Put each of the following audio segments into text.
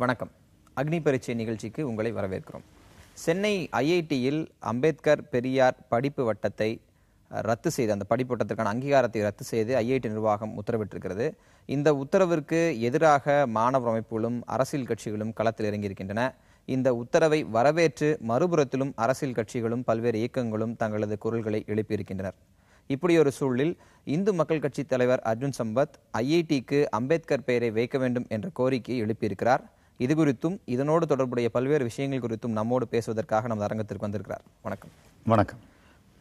வணக்கம். அக்னி பரீட்சை நிகழ்ச்சிக்கு உங்களை வரவேற்கிறோம். சென்னை ஐஐடியில் அம்பேத்கர் பெரியார் படிப்பு வட்டத்தை ரத்து செய்து, அந்த படிப்பு வட்டத்திற்கான அங்கீகாரத்தை ரத்து செய்து ஐஐடி நிர்வாகம் உத்தரவிட்டிருக்கிறது. இந்த உத்தரவிற்கு எதிராக மாணவர் அமைப்புகளும் அரசியல் கட்சிகளும் களத்தில் இறங்கியிருக்கின்றன. இந்த உத்தரவை வரவேற்று மறுபுறத்திலும் அரசியல் கட்சிகளும் பல்வேறு இயக்கங்களும் தங்களது குரல்களை எழுப்பியிருக்கின்றனர். இப்படி ஒரு சூழலில் இந்து மக்கள் கட்சி தலைவர் அர்ஜுன் சம்பத் ஐஐடிக்கு அம்பேத்கர் பெயரை வைக்க வேண்டும் என்ற கோரிக்கையை எழுப்பியிருக்கிறார். இது குறித்தும் இதனோடு தொடர்புடைய பல்வேறு விஷயங்கள் குறித்தும் நம்மோடு பேசுவதற்காக நமது அரங்கத்திற்கு வந்திருக்கிறார். வணக்கம். வணக்கம்.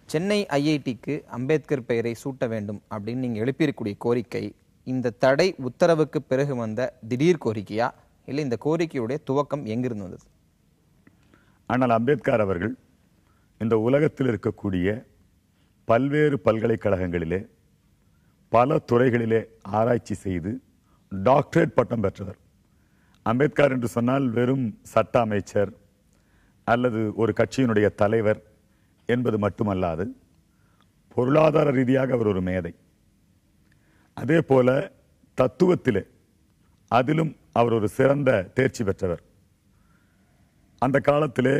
சென்னை ஐஐடிக்கு அம்பேத்கர் பெயரை சூட்ட வேண்டும் அப்படின்னு நீங்க எழுப்பியிருக்கக்கூடிய கோரிக்கை இந்த தடை உத்தரவுக்கு பிறகு வந்த திடீர் கோரிக்கையா, இல்லை இந்த கோரிக்கையுடைய துவக்கம் எங்கிருந்து வந்தது? ஆனால் அம்பேத்கர் அவர்கள் இந்த உலகத்தில் இருக்கக்கூடிய பல்வேறு பல்கலைக்கழகங்களிலே பல துறைகளிலே ஆராய்ச்சி செய்து டாக்டரேட் பட்டம் பெற்றவர். அம்பேத்கர் என்று சொன்னால் வெறும் சட்ட அமைச்சர் அல்லது ஒரு கட்சியினுடைய தலைவர் என்பது மட்டுமல்லாது பொருளாதார ரீதியாக அவர் ஒரு மேதை. அதே போல தத்துவத்திலே அதிலும் அவர் ஒரு சிறந்த தேர்ச்சி பெற்றவர். அந்த காலத்திலே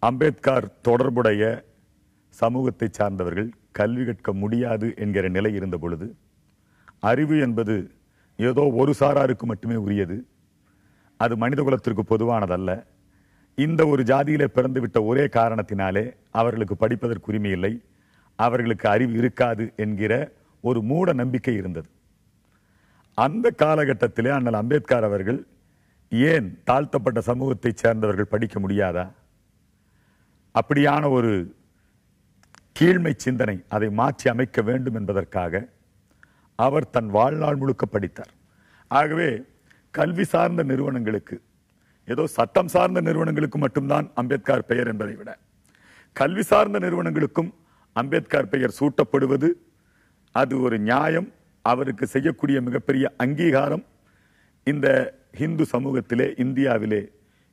அம்பேத்கர் தொடர்புடைய சமூகத்தை சார்ந்தவர்கள் கல்வி கற்க முடியாது என்கிற நிலை இருந்த பொழுது, அறிவு என்பது ஏதோ ஒரு சாராருக்கு மட்டுமே உரியது, அது மனித குலத்திற்கு பொதுவானதல்ல, இந்த ஒரு ஜாதியிலே பிறந்துவிட்ட ஒரே காரணத்தினாலே அவர்களுக்கு படிப்பதற்கு உரிமை இல்லை, அவர்களுக்கு அறிவு இருக்காது என்கிற ஒரு மூட நம்பிக்கை இருந்தது. அந்த காலகட்டத்திலே அண்ணல் அம்பேத்கர் அவர்கள் ஏன் தாழ்த்தப்பட்ட சமூகத்தை சேர்ந்தவர்கள் படிக்க முடியாதா, அப்படியான ஒரு கீழ்மை சிந்தனை, அதை மாற்றி அமைக்க வேண்டும் என்பதற்காக அவர் தன் வாழ்நாள் முழுக்க படித்தார். ஆகவே கல்வி சார்ந்த நிறுவனங்களுக்கு, ஏதோ சட்டம் சார்ந்த நிறுவனங்களுக்கு மட்டும்தான் அம்பேத்கர் பெயர் என்பதை விட கல்வி சார்ந்த நிறுவனங்களுக்கும் அம்பேத்கர் பெயர் சூட்டப்படுவது அது ஒரு நியாயம், அவருக்கு செய்யக்கூடிய மிகப்பெரிய அங்கீகாரம். இந்த இந்து சமூகத்திலே, இந்தியாவிலே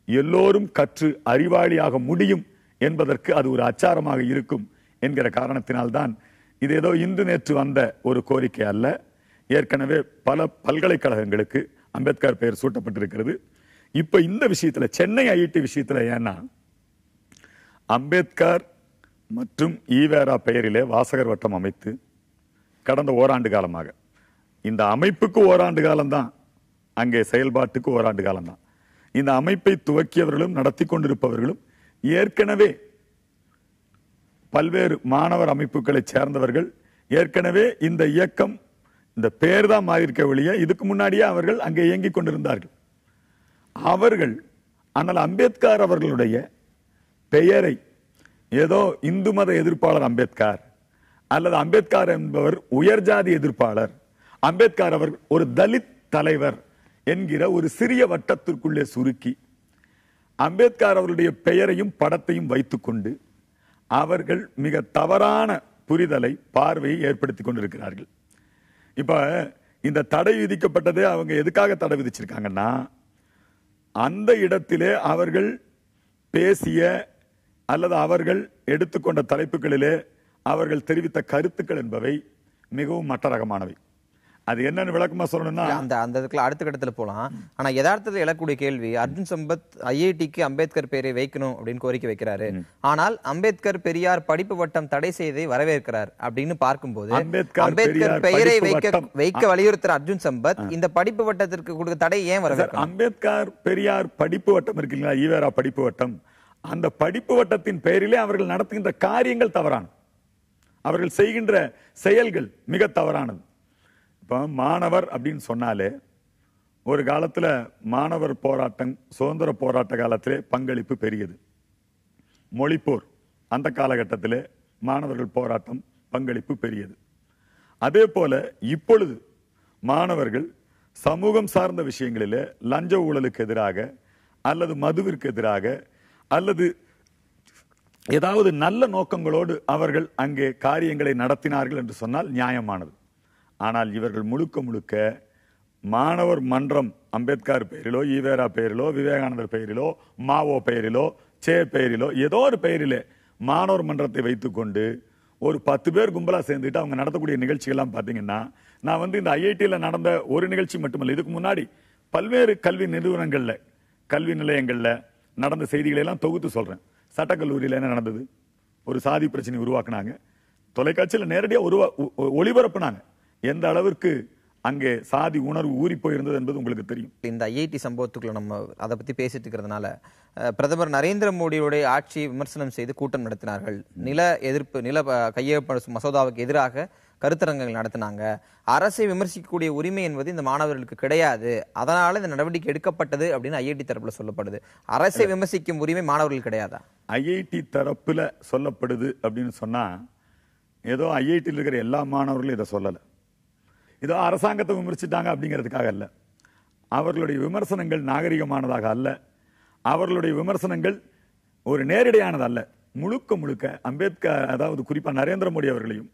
எல்லோரும் கற்று அறிவாளியாக முடியும் என்பதற்கு அது ஒரு அச்சாரமாக இருக்கும் என்கிற காரணத்தினால்தான் இது ஏதோ இன்று நேற்று வந்த ஒரு கோரிக்கை அல்ல. ஏற்கனவே பல பல்கலைக்கழகங்களுக்கு அம்பேத்கர் பெயர் சூட்டப்பட்டிருக்கிறது. இப்ப இந்த விஷயத்துல, சென்னை ஐஐடி விஷயத்துல, ஏன்னா அம்பேத்கர் மற்றும் ஈவேரா பெயரிலே வாசகர் வட்டம் அமைத்து கடந்த ஓராண்டு காலமாக, இந்த அமைப்புக்கு ஓராண்டு காலம்தான், அங்கே செயல்பாட்டுக்கு ஓராண்டு காலம்தான், இந்த அமைப்பை துவக்கியவர்களும் நடத்தி கொண்டிருப்பவர்களும் ஏற்கனவே பல்வேறு மாணவர் அமைப்புகளை சேர்ந்தவர்கள். ஏற்கனவே இந்த இயக்கம், இந்த பேர் தான் மாறியிருக்க ஒழிய இதுக்கு முன்னாடியே அவர்கள் அங்கே இயங்கிக் கொண்டிருந்தார்கள். அவர்கள் ஆனால் அம்பேத்கர் அவர்களுடைய பெயரை ஏதோ இந்து மத எதிர்ப்பாளர் அம்பேத்கர் அல்லது அம்பேத்கர் என்பவர் உயர்ஜாதி எதிர்ப்பாளர், அம்பேத்கர் அவர்கள் ஒரு தலித் தலைவர் என்கிற ஒரு சிறிய வட்டத்திற்குள்ளே சுருக்கி அம்பேத்கர் அவர்களுடைய பெயரையும் படத்தையும் வைத்துக்கொண்டு அவர்கள் மிக தவறான புரிதலை, பார்வையை ஏற்படுத்திக் கொண்டிருக்கிறார்கள். இப்ப இந்த தடை விதிக்கப்பட்டதே அவங்க எதுக்காக தடை விதிச்சிருக்காங்கன்னா, அந்த இடத்திலே அவர்கள் பேசிய அல்லது அவர்கள் எடுத்துக்கொண்ட தலைப்புகளிலே அவர்கள் தெரிவித்த கருத்துக்கள் என்பவை மிகவும் மட்டரகமானவை. அது என்னன்னு விளக்கமா சொல்லணும்னா, அந்த இதுக்குள்ள அடுத்த கட்டத்துல போலாம். ஆனா யதார்த்தத்தில் எழக்கூடிய கேள்வி, அர்ஜுன் சம்பத் ஐஐடிக்கு அம்பேத்கர் பெயரை வைக்கணும் அப்படின்னு கோரிக்கை வைக்கிறாரு. ஆனால் அம்பேத்கர் பெரியார் படிப்பு வட்டம் தடை செய்ததை வரவேற்கிறார் அப்படின்னு பார்க்கும்போது, அம்பேத்கர் பெயரை வைக்க வலியுறுத்துற அர்ஜுன் சம்பத் இந்த படிப்பு வட்டத்திற்கு கொடுக்க தடை ஏன் வரவேற்கிறார்? அம்பேத்கர் பெரியார் படிப்பு வட்டம் இருக்குங்களா, ஈவேரா படிப்பு வட்டம், அந்த படிப்பு வட்டத்தின் பெயரிலே அவர்கள் நடத்துகின்ற காரியங்கள் தவறான, அவர்கள் செய்கின்ற செயல்கள் மிக தவறானது. மாணவர் அப்படின்னு சொன்னாலே, ஒரு காலத்துல மாணவர் போராட்டம், சுதந்திர போராட்ட காலத்திலே பங்களிப்பு பெரியது. மொழிப்போர், அந்த காலகட்டத்திலே மாணவர்கள் போராட்டம் பங்களிப்பு பெரியது. அதே போல இப்பொழுது மாணவர்கள் சமூகம் சார்ந்த விஷயங்களிலே லஞ்ச ஊழலுக்கு எதிராக அல்லது மதுவிற்கு எதிராக அல்லது ஏதாவது நல்ல நோக்கங்களோடு அவர்கள் அங்கே காரியங்களை நடத்தினார்கள் என்று சொன்னால் நியாயமானது. ஆனால் இவர்கள் முழுக்க முழுக்க மாணவர் மன்றம் அம்பேத்கர் பெயரிலோ, ஈவேரா பெயரிலோ, விவேகானந்தர் பெயரிலோ, மாவோ பெயரிலோ, சே பெயரிலோ, ஏதோ ஒரு பெயரிலே மாணவர் மன்றத்தை வைத்துக்கொண்டு ஒரு 10 பேர் கும்பலா சேர்ந்துட்டு அவங்க நடத்தக்கூடிய நிகழ்ச்சிகள்லாம் பாத்தீங்கன்னா, நான் இந்த ஐஐடியில் நடந்த ஒரு நிகழ்ச்சி மட்டுமல்ல, இதுக்கு முன்னாடி பல்வேறு கல்வி நிறுவனங்கள்ல கல்வி நிலையங்கள்ல நடந்த செய்திகளை எல்லாம் தொகுத்து சொல்றேன். சட்டக்கல்லூரியில் என்ன நடந்தது? ஒரு சாதி பிரச்சனை உருவாக்குனாங்க, தொலைக்காட்சியில் நேரடியாக ஒளிபரப்புனாங்க. எந்த அளவிற்கு அங்கே சாதி உணர்வு ஊறி போயிருந்தது என்பது உங்களுக்கு தெரியும். இந்த ஐஐடி சம்பவத்துக்குள்ள நம்ம அதை பத்தி பேசிட்டு இருக்கிறதுனால பிரதமர் நரேந்திர மோடியுடைய ஆட்சியை விமர்சனம் செய்து கூட்டம் நடத்தினார்கள். நில எதிர்ப்பு, நில கையெழுப்பு மசோதாவுக்கு எதிராக கருத்தரங்குகள் நடத்தினாங்க. அரசை விமர்சிக்கக்கூடிய உரிமை என்பது இந்த மாணவர்களுக்கு கிடையாது, அதனால இந்த நடவடிக்கை எடுக்கப்பட்டது அப்படின்னு ஐஐடி தரப்புல சொல்லப்படுது. அரசை விமர்சிக்கும் உரிமை மாணவர்களுக்கு கிடையாதா? ஐஐடி தரப்புல சொல்லப்படுது அப்படின்னு சொன்னா, ஏதோ ஐஐடியில் இருக்கிற எல்லா மாணவர்களும் இதை சொல்லல, இதோ அரசாங்கத்தை விமர்சிட்டாங்க அப்படிங்கிறதுக்காக அல்ல. அவர்களுடைய விமர்சனங்கள் நாகரிகமானதாக அல்ல, அவர்களுடைய விமர்சனங்கள் ஒரு நேரடியானது அல்ல. முழுக்க முழுக்க அம்பேத்கர், அதாவது குறிப்பா நரேந்திர மோடி அவர்களையும்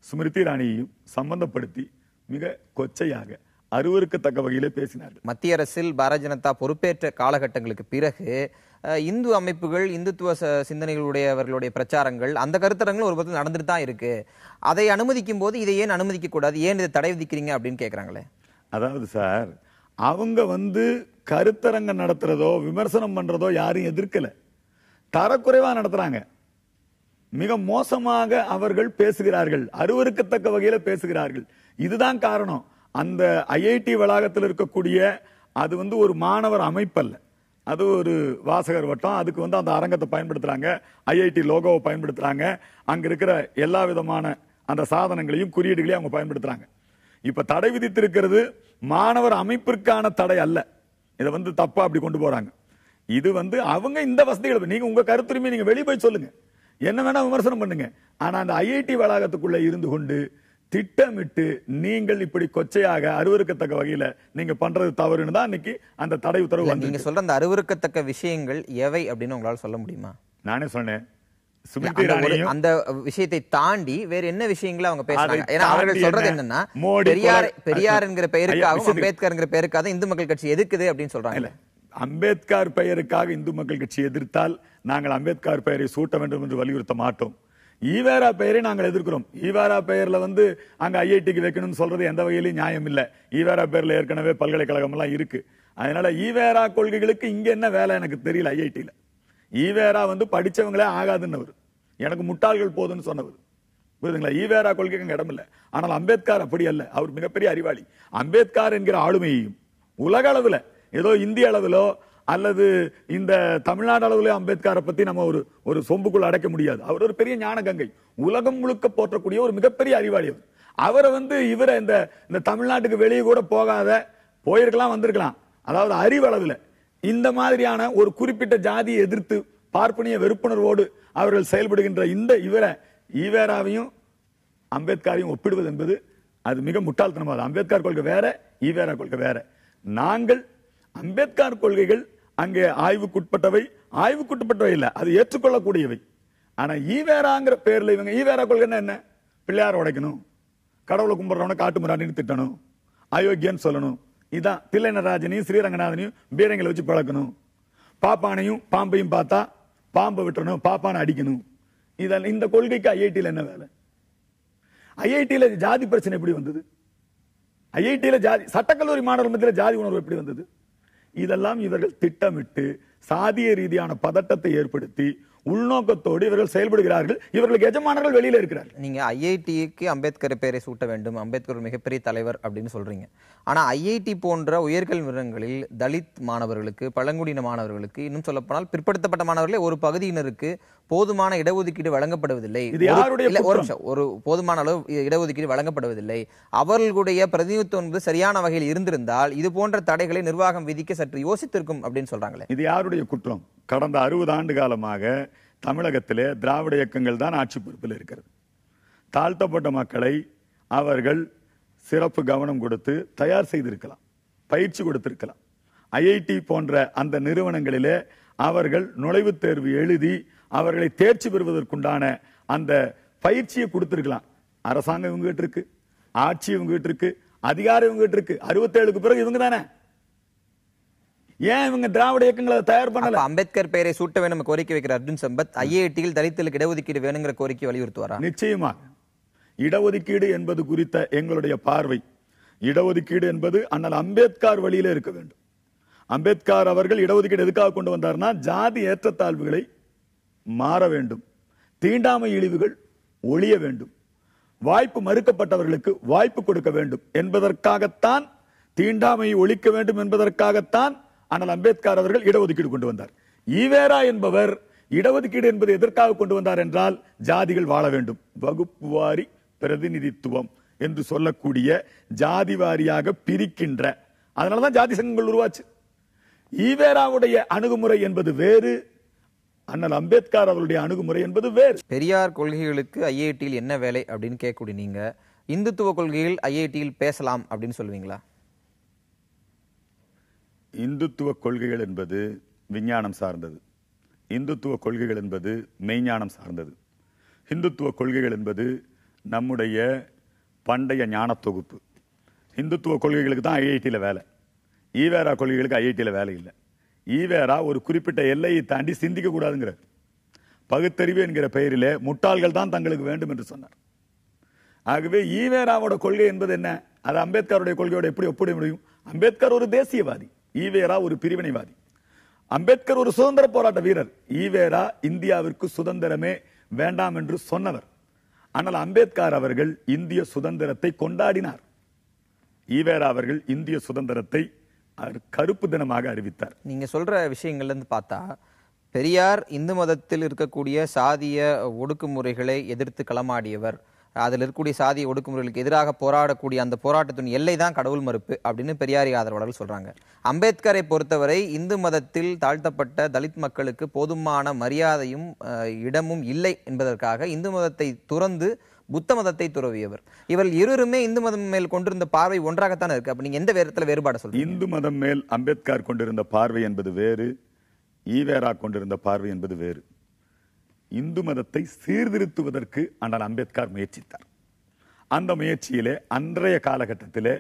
ஸ்மிருதி இராணியையும் சம்பந்தப்படுத்தி மிக கொச்சையாக அருவருக்கத்தக்க வகையிலே பேசினார்கள். மத்திய அரசில் பாரதிய ஜனதா பொறுப்பேற்ற காலகட்டங்களுக்கு பிறகு இந்து அமைப்புகள், இந்துத்துவ சிந்தனைகளுடையவர்களுடைய பிரச்சாரங்கள், அந்த கருத்தரங்கள் ஒரு பக்கம் நடந்துட்டு தான் இருக்கு. அதை அனுமதிக்கும் போது இதை ஏன் அனுமதிக்க கூடாது, ஏன் இதை தடை விதிக்கிறீங்க அப்படின்னு கேட்கறாங்களே. அதாவது சார், அவங்க கருத்தரங்கம் நடத்துறதோ விமர்சனம் பண்றதோ யாரும் எதிர்க்கல, தரக்குறைவா நடத்துறாங்க. மிக மோசமாக அவர்கள் பேசுகிறார்கள், அருவருக்கத்தக்க வகையில பேசுகிறார்கள். இதுதான் காரணம். அந்த ஐஐடி வளாகத்தில் இருக்கக்கூடிய அது ஒரு மாணவர் அமைப்பல்ல, அது ஒரு வாசகர் வட்டம். அதுக்கு அந்த அரங்கத்தை பயன்படுத்துறாங்க, ஐஐடி லோகோவை பயன்படுத்துறாங்க, அங்க இருக்கிற எல்லா விதமான அந்த சாதனங்களையும் குறியீடுகளையும் அவங்க பயன்படுத்துறாங்க. இப்ப தடை விதித்திருக்கிறது மாணவர் அமைப்பிற்கான தடை அல்ல. இதை தப்பா அப்படி கொண்டு போறாங்க. இது அவங்க இந்த வசதிகளை, நீங்க உங்க கருத்துரிமை நீங்க வெளியே போய் சொல்லுங்க, என்ன வேணா விமர்சனம் பண்ணுங்க. ஆனா அந்த ஐஐடி வளாகத்துக்குள்ள இருந்து கொண்டு திட்டமிட்டு நீங்கள் இப்படி கொச்சையாக அருவருக்கத்தக்க வகையில நீங்க பண்றது தவறுன்னு தான் இன்னைக்கு அந்த தடை உத்தரவு. நீங்க சொல்ற அந்த அருவருக்கத்தக்க விஷயங்கள் எவை அப்படின்னு உங்களால சொல்ல முடியுமா? நானே சொன்னேன், அந்த விஷயத்தை தாண்டி வேற என்ன விஷயங்களை அவங்க பேசுறாங்க? ஏன்னா அவர்கள் சொல்றது என்னன்னா, பெரியார் என்கிற பெயருக்காகவும் அம்பேத்கர் என்கிற பெயருக்காக இந்து மக்கள் கட்சி எதிர்க்குது அப்படின்னு சொல்றாங்க. அம்பேத்கர் பெயருக்காக இந்து மக்கள் கட்சி எதிர்த்தால் நாங்கள் அம்பேத்கர் பெயரை சூட்ட வேண்டும் என்று வலியுறுத்த மாட்டோம். ஈவேரா பெயரை நாங்கள் எதிர்க்கிறோம். ஈவேரா பெயர்ல அங்க ஐஐடிக்கு வைக்கணும்னு சொல்றது எந்த வகையிலும் நியாயம் இல்ல. ஈவேரா பெயர்ல ஏற்கனவே பல்கலைக்கழகம் எல்லாம் இருக்கு. அதனால ஈவேரா கொள்கைகளுக்கு இங்க என்ன வேலை எனக்கு தெரியல. ஐஐடியில ஈவேரா படிச்சவங்களே ஆகாதுன்னவர், எனக்கு முட்டாள்கள் போதுன்னு சொன்னவர், புரியுதுங்களா? ஈவேரா கொள்கைக்கு அங்க இடம் இல்ல. ஆனால் அம்பேத்கர் அப்படி அல்ல, அவர் மிகப்பெரிய அறிவாளி. அம்பேத்கர் என்கிற ஆளுமையையும் உலக அளவுல, ஏதோ இந்திய அளவிலோ அல்லது இந்த தமிழ்நாடு அளவுல அம்பேத்கரை பத்தி நம்ம ஒரு சொம்புக்குள்ள அடைக்க முடியாது. அவர் ஒரு பெரிய ஞான கங்கை, உலகம் முழுக்க போற்றக்கூடிய ஒரு மிகப்பெரிய அறிவாளி. அவரை இவரை இந்த தமிழ்நாட்டுக்கு வெளியே கூட போகாத, போயிருக்கலாம் வந்திருக்கலாம். அதாவது அறிவளவுல இந்த மாதிரியான ஒரு குறிப்பிட்ட ஜாதியை எதிர்த்து பார்ப்பனிய வெறுப்புணர்வோடு அவர்கள் செயல்படுகின்ற இந்த ஈவேராவையும் அம்பேத்கரையும் ஒப்பிடுவது என்பது அது மிக முட்டாள்தனமானது. அம்பேத்கர் கொள்கை வேற, ஈவேரா கொள்கை வேற. நாங்கள் அம்பேத்கர் கொள்கைகள் அங்கே ஆய்வுக்குட்பட்டவை, ஆய்வுக்குட்பட்டவை இல்ல, அது ஏற்றுக்கொள்ளக்கூடியவை. ஆனா ஈவேராங்கிற பேர்ல இவங்க ஈவேரா கொள்கை என்ன? பிள்ளையார உடைக்கணும், கடவுளை கும்பிடுறவன காட்டு முறாடின்னு திட்டணும், அயோக்கியன்னு சொல்லணும். இதான் தில்லை நடராஜனையும் ஸ்ரீரங்கநாதனையும் பீரங்களை வச்சு பழக்கணும், பாப்பானையும் பாம்பையும் பார்த்தா பாம்பை விட்டுறணும், பாப்பானை அடிக்கணும். இந்த கொள்கைக்கு ஐஐடியில் என்ன வேலை? ஐஐடியில ஜாதி பிரச்சனை எப்படி வந்தது? ஐஐடியில ஜாதி, சட்டக்கல்லூரி மாணவர்கள் மத்தியில் ஜாதி உணர்வு எப்படி வந்தது? இதெல்லாம் இவர்கள் திட்டமிட்டு சாதிய ரீதியான பதட்டத்தை ஏற்படுத்தி உள்நோக்கத்தோடு இவர்கள் செயல்படுகிறார்கள். இவர்களுக்கு எஜமானர்கள் வெளியில இருக்கிறார்கள். நீங்க ஐஐடிக்கு அம்பேத்கர் பெயரை சூட்ட வேண்டும், அம்பேத்கர் ஒரு மிகப்பெரிய தலைவர் அப்படின்னு சொல்றீங்க. ஆனா ஐஐடி போன்ற உயர்கல்வி நிறுவனங்களில் தலித் மாணவர்களுக்கு, பழங்குடியின மாணவர்களுக்கு, இன்னும் சொல்ல போனால் பிற்படுத்தப்பட்ட மாணவர்களே ஒரு பகுதியினருக்கு போதுமான இடஒதுக்கீடு வழங்கப்படுவதில்லை. ஒரு போதுமான அளவு இடஒதுக்கீடு வழங்கப்படுவதில்லை. அவர்களுடைய பிரதிநிதித்துவம் என்பது சரியான வகையில் இருந்திருந்தால் இது போன்ற தடைகளை நிர்வாகம் விதிக்க சற்று யோசித்திருக்கும் அப்படின்னு சொல்றாங்களே. இது யாருடைய குற்றம்? கடந்த 60 ஆண்டு காலமாக தமிழகத்திலே திராவிட இயக்கங்கள் தான் ஆட்சி பொறுப்பில் இருக்கிறது. தாழ்த்தப்பட்ட மக்களை அவர்கள் சிறப்பு கவனம் கொடுத்து தயார் செய்திருக்கலாம், பயிற்சி கொடுத்திருக்கலாம். ஐஐடி போன்ற அந்த நிறுவனங்களிலே அவர்கள் நுழைவுத் தேர்வு எழுதி அவர்களை தேர்ச்சி பெறுவதற்குண்டான அந்த பயிற்சியை கொடுத்திருக்கலாம். அரசாங்கம் இவங்க கிட்ட இருக்கு, ஆட்சி இவங்க கிட்ட இருக்கு, அதிகாரம் இவங்க கிட்ட இருக்கு. 67க்கு பிறகு இவங்க தானே, ஏன் இவங்க திராவிட இயக்கங்களை தயார் பண்ணல? அம்பேத்கர் பெயரை சூட்ட வேண்டும் கோரிக்கை வைக்கிற அர்ஜுன் சம்பத் ஐஐடியில் தலித்துகளுக்கு இடஒதுக்கீடு வேணுங்கிற கோரிக்கை வலியுறுத்துவாரா? நிச்சயமாக. இடஒதுக்கீடு என்பது குறித்த எங்களுடைய பார்வை, இடஒதுக்கீடு என்பது அண்ணல் அம்பேத்கர் வழியில இருக்க வேண்டும். அம்பேத்கர் அவர்கள் இடஒதுக்கீடு எதுக்காக கொண்டு வந்தார்னா, ஜாதி ஏற்றத்தாழ்வுகளை மாற வேண்டும், தீண்டாமை இழிவுகள் ஒழிய வேண்டும், வாய்ப்பு மறுக்கப்பட்டவர்களுக்கு வாய்ப்பு கொடுக்க வேண்டும் என்பதற்காகத்தான், தீண்டாமையை ஒழிக்க வேண்டும் என்பதற்காகத்தான் ஆனால் அம்பேத்கர் அவர்கள் இடஒதுக்கீடு கொண்டு வந்தார். ஈவேரா என்பவர் இடஒதுக்கீடு என்பது எதற்காக கொண்டு வந்தார் என்றால், ஜாதிகள் வாழ வேண்டும், வகுப்பு வாரி பிரதிநிதித்துவம் என்று சொல்லக்கூடிய ஜாதி வாரியாக பிரிக்கின்ற, அதனாலதான் ஜாதி சங்கங்கள் உருவாச்சு. ஈவேராவுடைய அணுகுமுறை என்பது வேறு, அண்ணல் அம்பேத்கர் அவருடைய அணுகுமுறை என்பது வேறு. பெரியார் கொள்கைகளுக்கு ஐஐடியில் என்ன வேலை அப்படின்னு கேட்கக்கூடிய நீங்க, இந்துத்துவ கொள்கைகள் ஐஐடியில் பேசலாம் அப்படின்னு சொல்லுவீங்களா? இந்துத்துவ கொள்கைகள் என்பது விஞ்ஞானம் சார்ந்தது, இந்துத்துவ கொள்கைகள் என்பது மெய்ஞானம் சார்ந்தது. இந்துத்துவ கொள்கைகள் என்பது நம்முடைய பண்டைய ஞான தொகுப்பு. இந்துத்துவ கொள்கைகளுக்கு தான் ஐஐடியில் வேலை, ஈவேரா கொள்கைகளுக்கு ஐஐடியில் வேலை இல்லை. ஈவேரா ஒரு குறிப்பிட்ட எல்லையை தாண்டி சிந்திக்க கூடாதுங்கிற பகுத்தறிவு என்கிற பெயரிலே முட்டாள்கள் தான் தங்களுக்கு வேண்டும் என்று சொன்னார். ஆகவே ஈவேராவோட கொள்கை என்பது என்ன, அது அம்பேத்கருடைய கொள்கையோட எப்படி ஒப்பிட முடியும்? அம்பேத்கர் ஒரு தேசியவாதி, ஈவேரா ஒரு பிரிவினைவாதி. அம்பேத்கர் ஒரு சுதந்திர போராட்ட வீரர், ஈவேரா இந்தியாவிற்கு சுதந்திரமே வேண்டாம் என்று சொன்னவர். ஆனால் அம்பேத்கர் அவர்கள் இந்திய சுதந்திரத்தை கொண்டாடினார். ஈவேரா அவர்கள் இந்திய சுதந்திரத்தை கருப்பு தினமாக அறிவித்தார். நீங்க சொல்ற விஷயங்கள்ல இருந்து பார்த்தா, பெரியார் இந்து மதத்தில் இருக்கக்கூடிய சாதிய ஒடுக்குமுறைகளை எதிர்த்து களமாடியவர், அதில் இருக்கக்கூடிய சாதிய ஒடுக்குமுறைகளுக்கு எதிராக போராடக்கூடிய அந்த போராட்டத்தின் எல்லை தான் கடவுள் மறுப்பு அப்படின்னு பெரியாரி ஆதரவாளர்கள் சொல்றாங்க. அம்பேத்கரை பொறுத்தவரை இந்து மதத்தில் தாழ்த்தப்பட்ட தலித் மக்களுக்கு போதுமான மரியாதையும் இடமும் இல்லை என்பதற்காக இந்து மதத்தை துறந்து புத்த மதத்தை துறவியவர். இவர்கள் இருவருமே இந்து மதம் மேல் கொண்டிருந்த பார்வை ஒன்றாகத்தான் இருக்கு. அப்ப நீங்க எந்த விதத்துல வேறுபாடு சொல்றீங்க? இந்து மதம் மேல் அம்பேத்கர் கொண்டிருந்த பார்வை என்பது வேறு, ஈவேரா கொண்டிருந்த பார்வை என்பது வேறு. இந்து மதத்தை சீர்திருத்துவதற்கு ஆனால் அம்பேத்கர் முயற்சித்தார். அந்த முயற்சியிலே அன்றைய காலகட்டத்திலே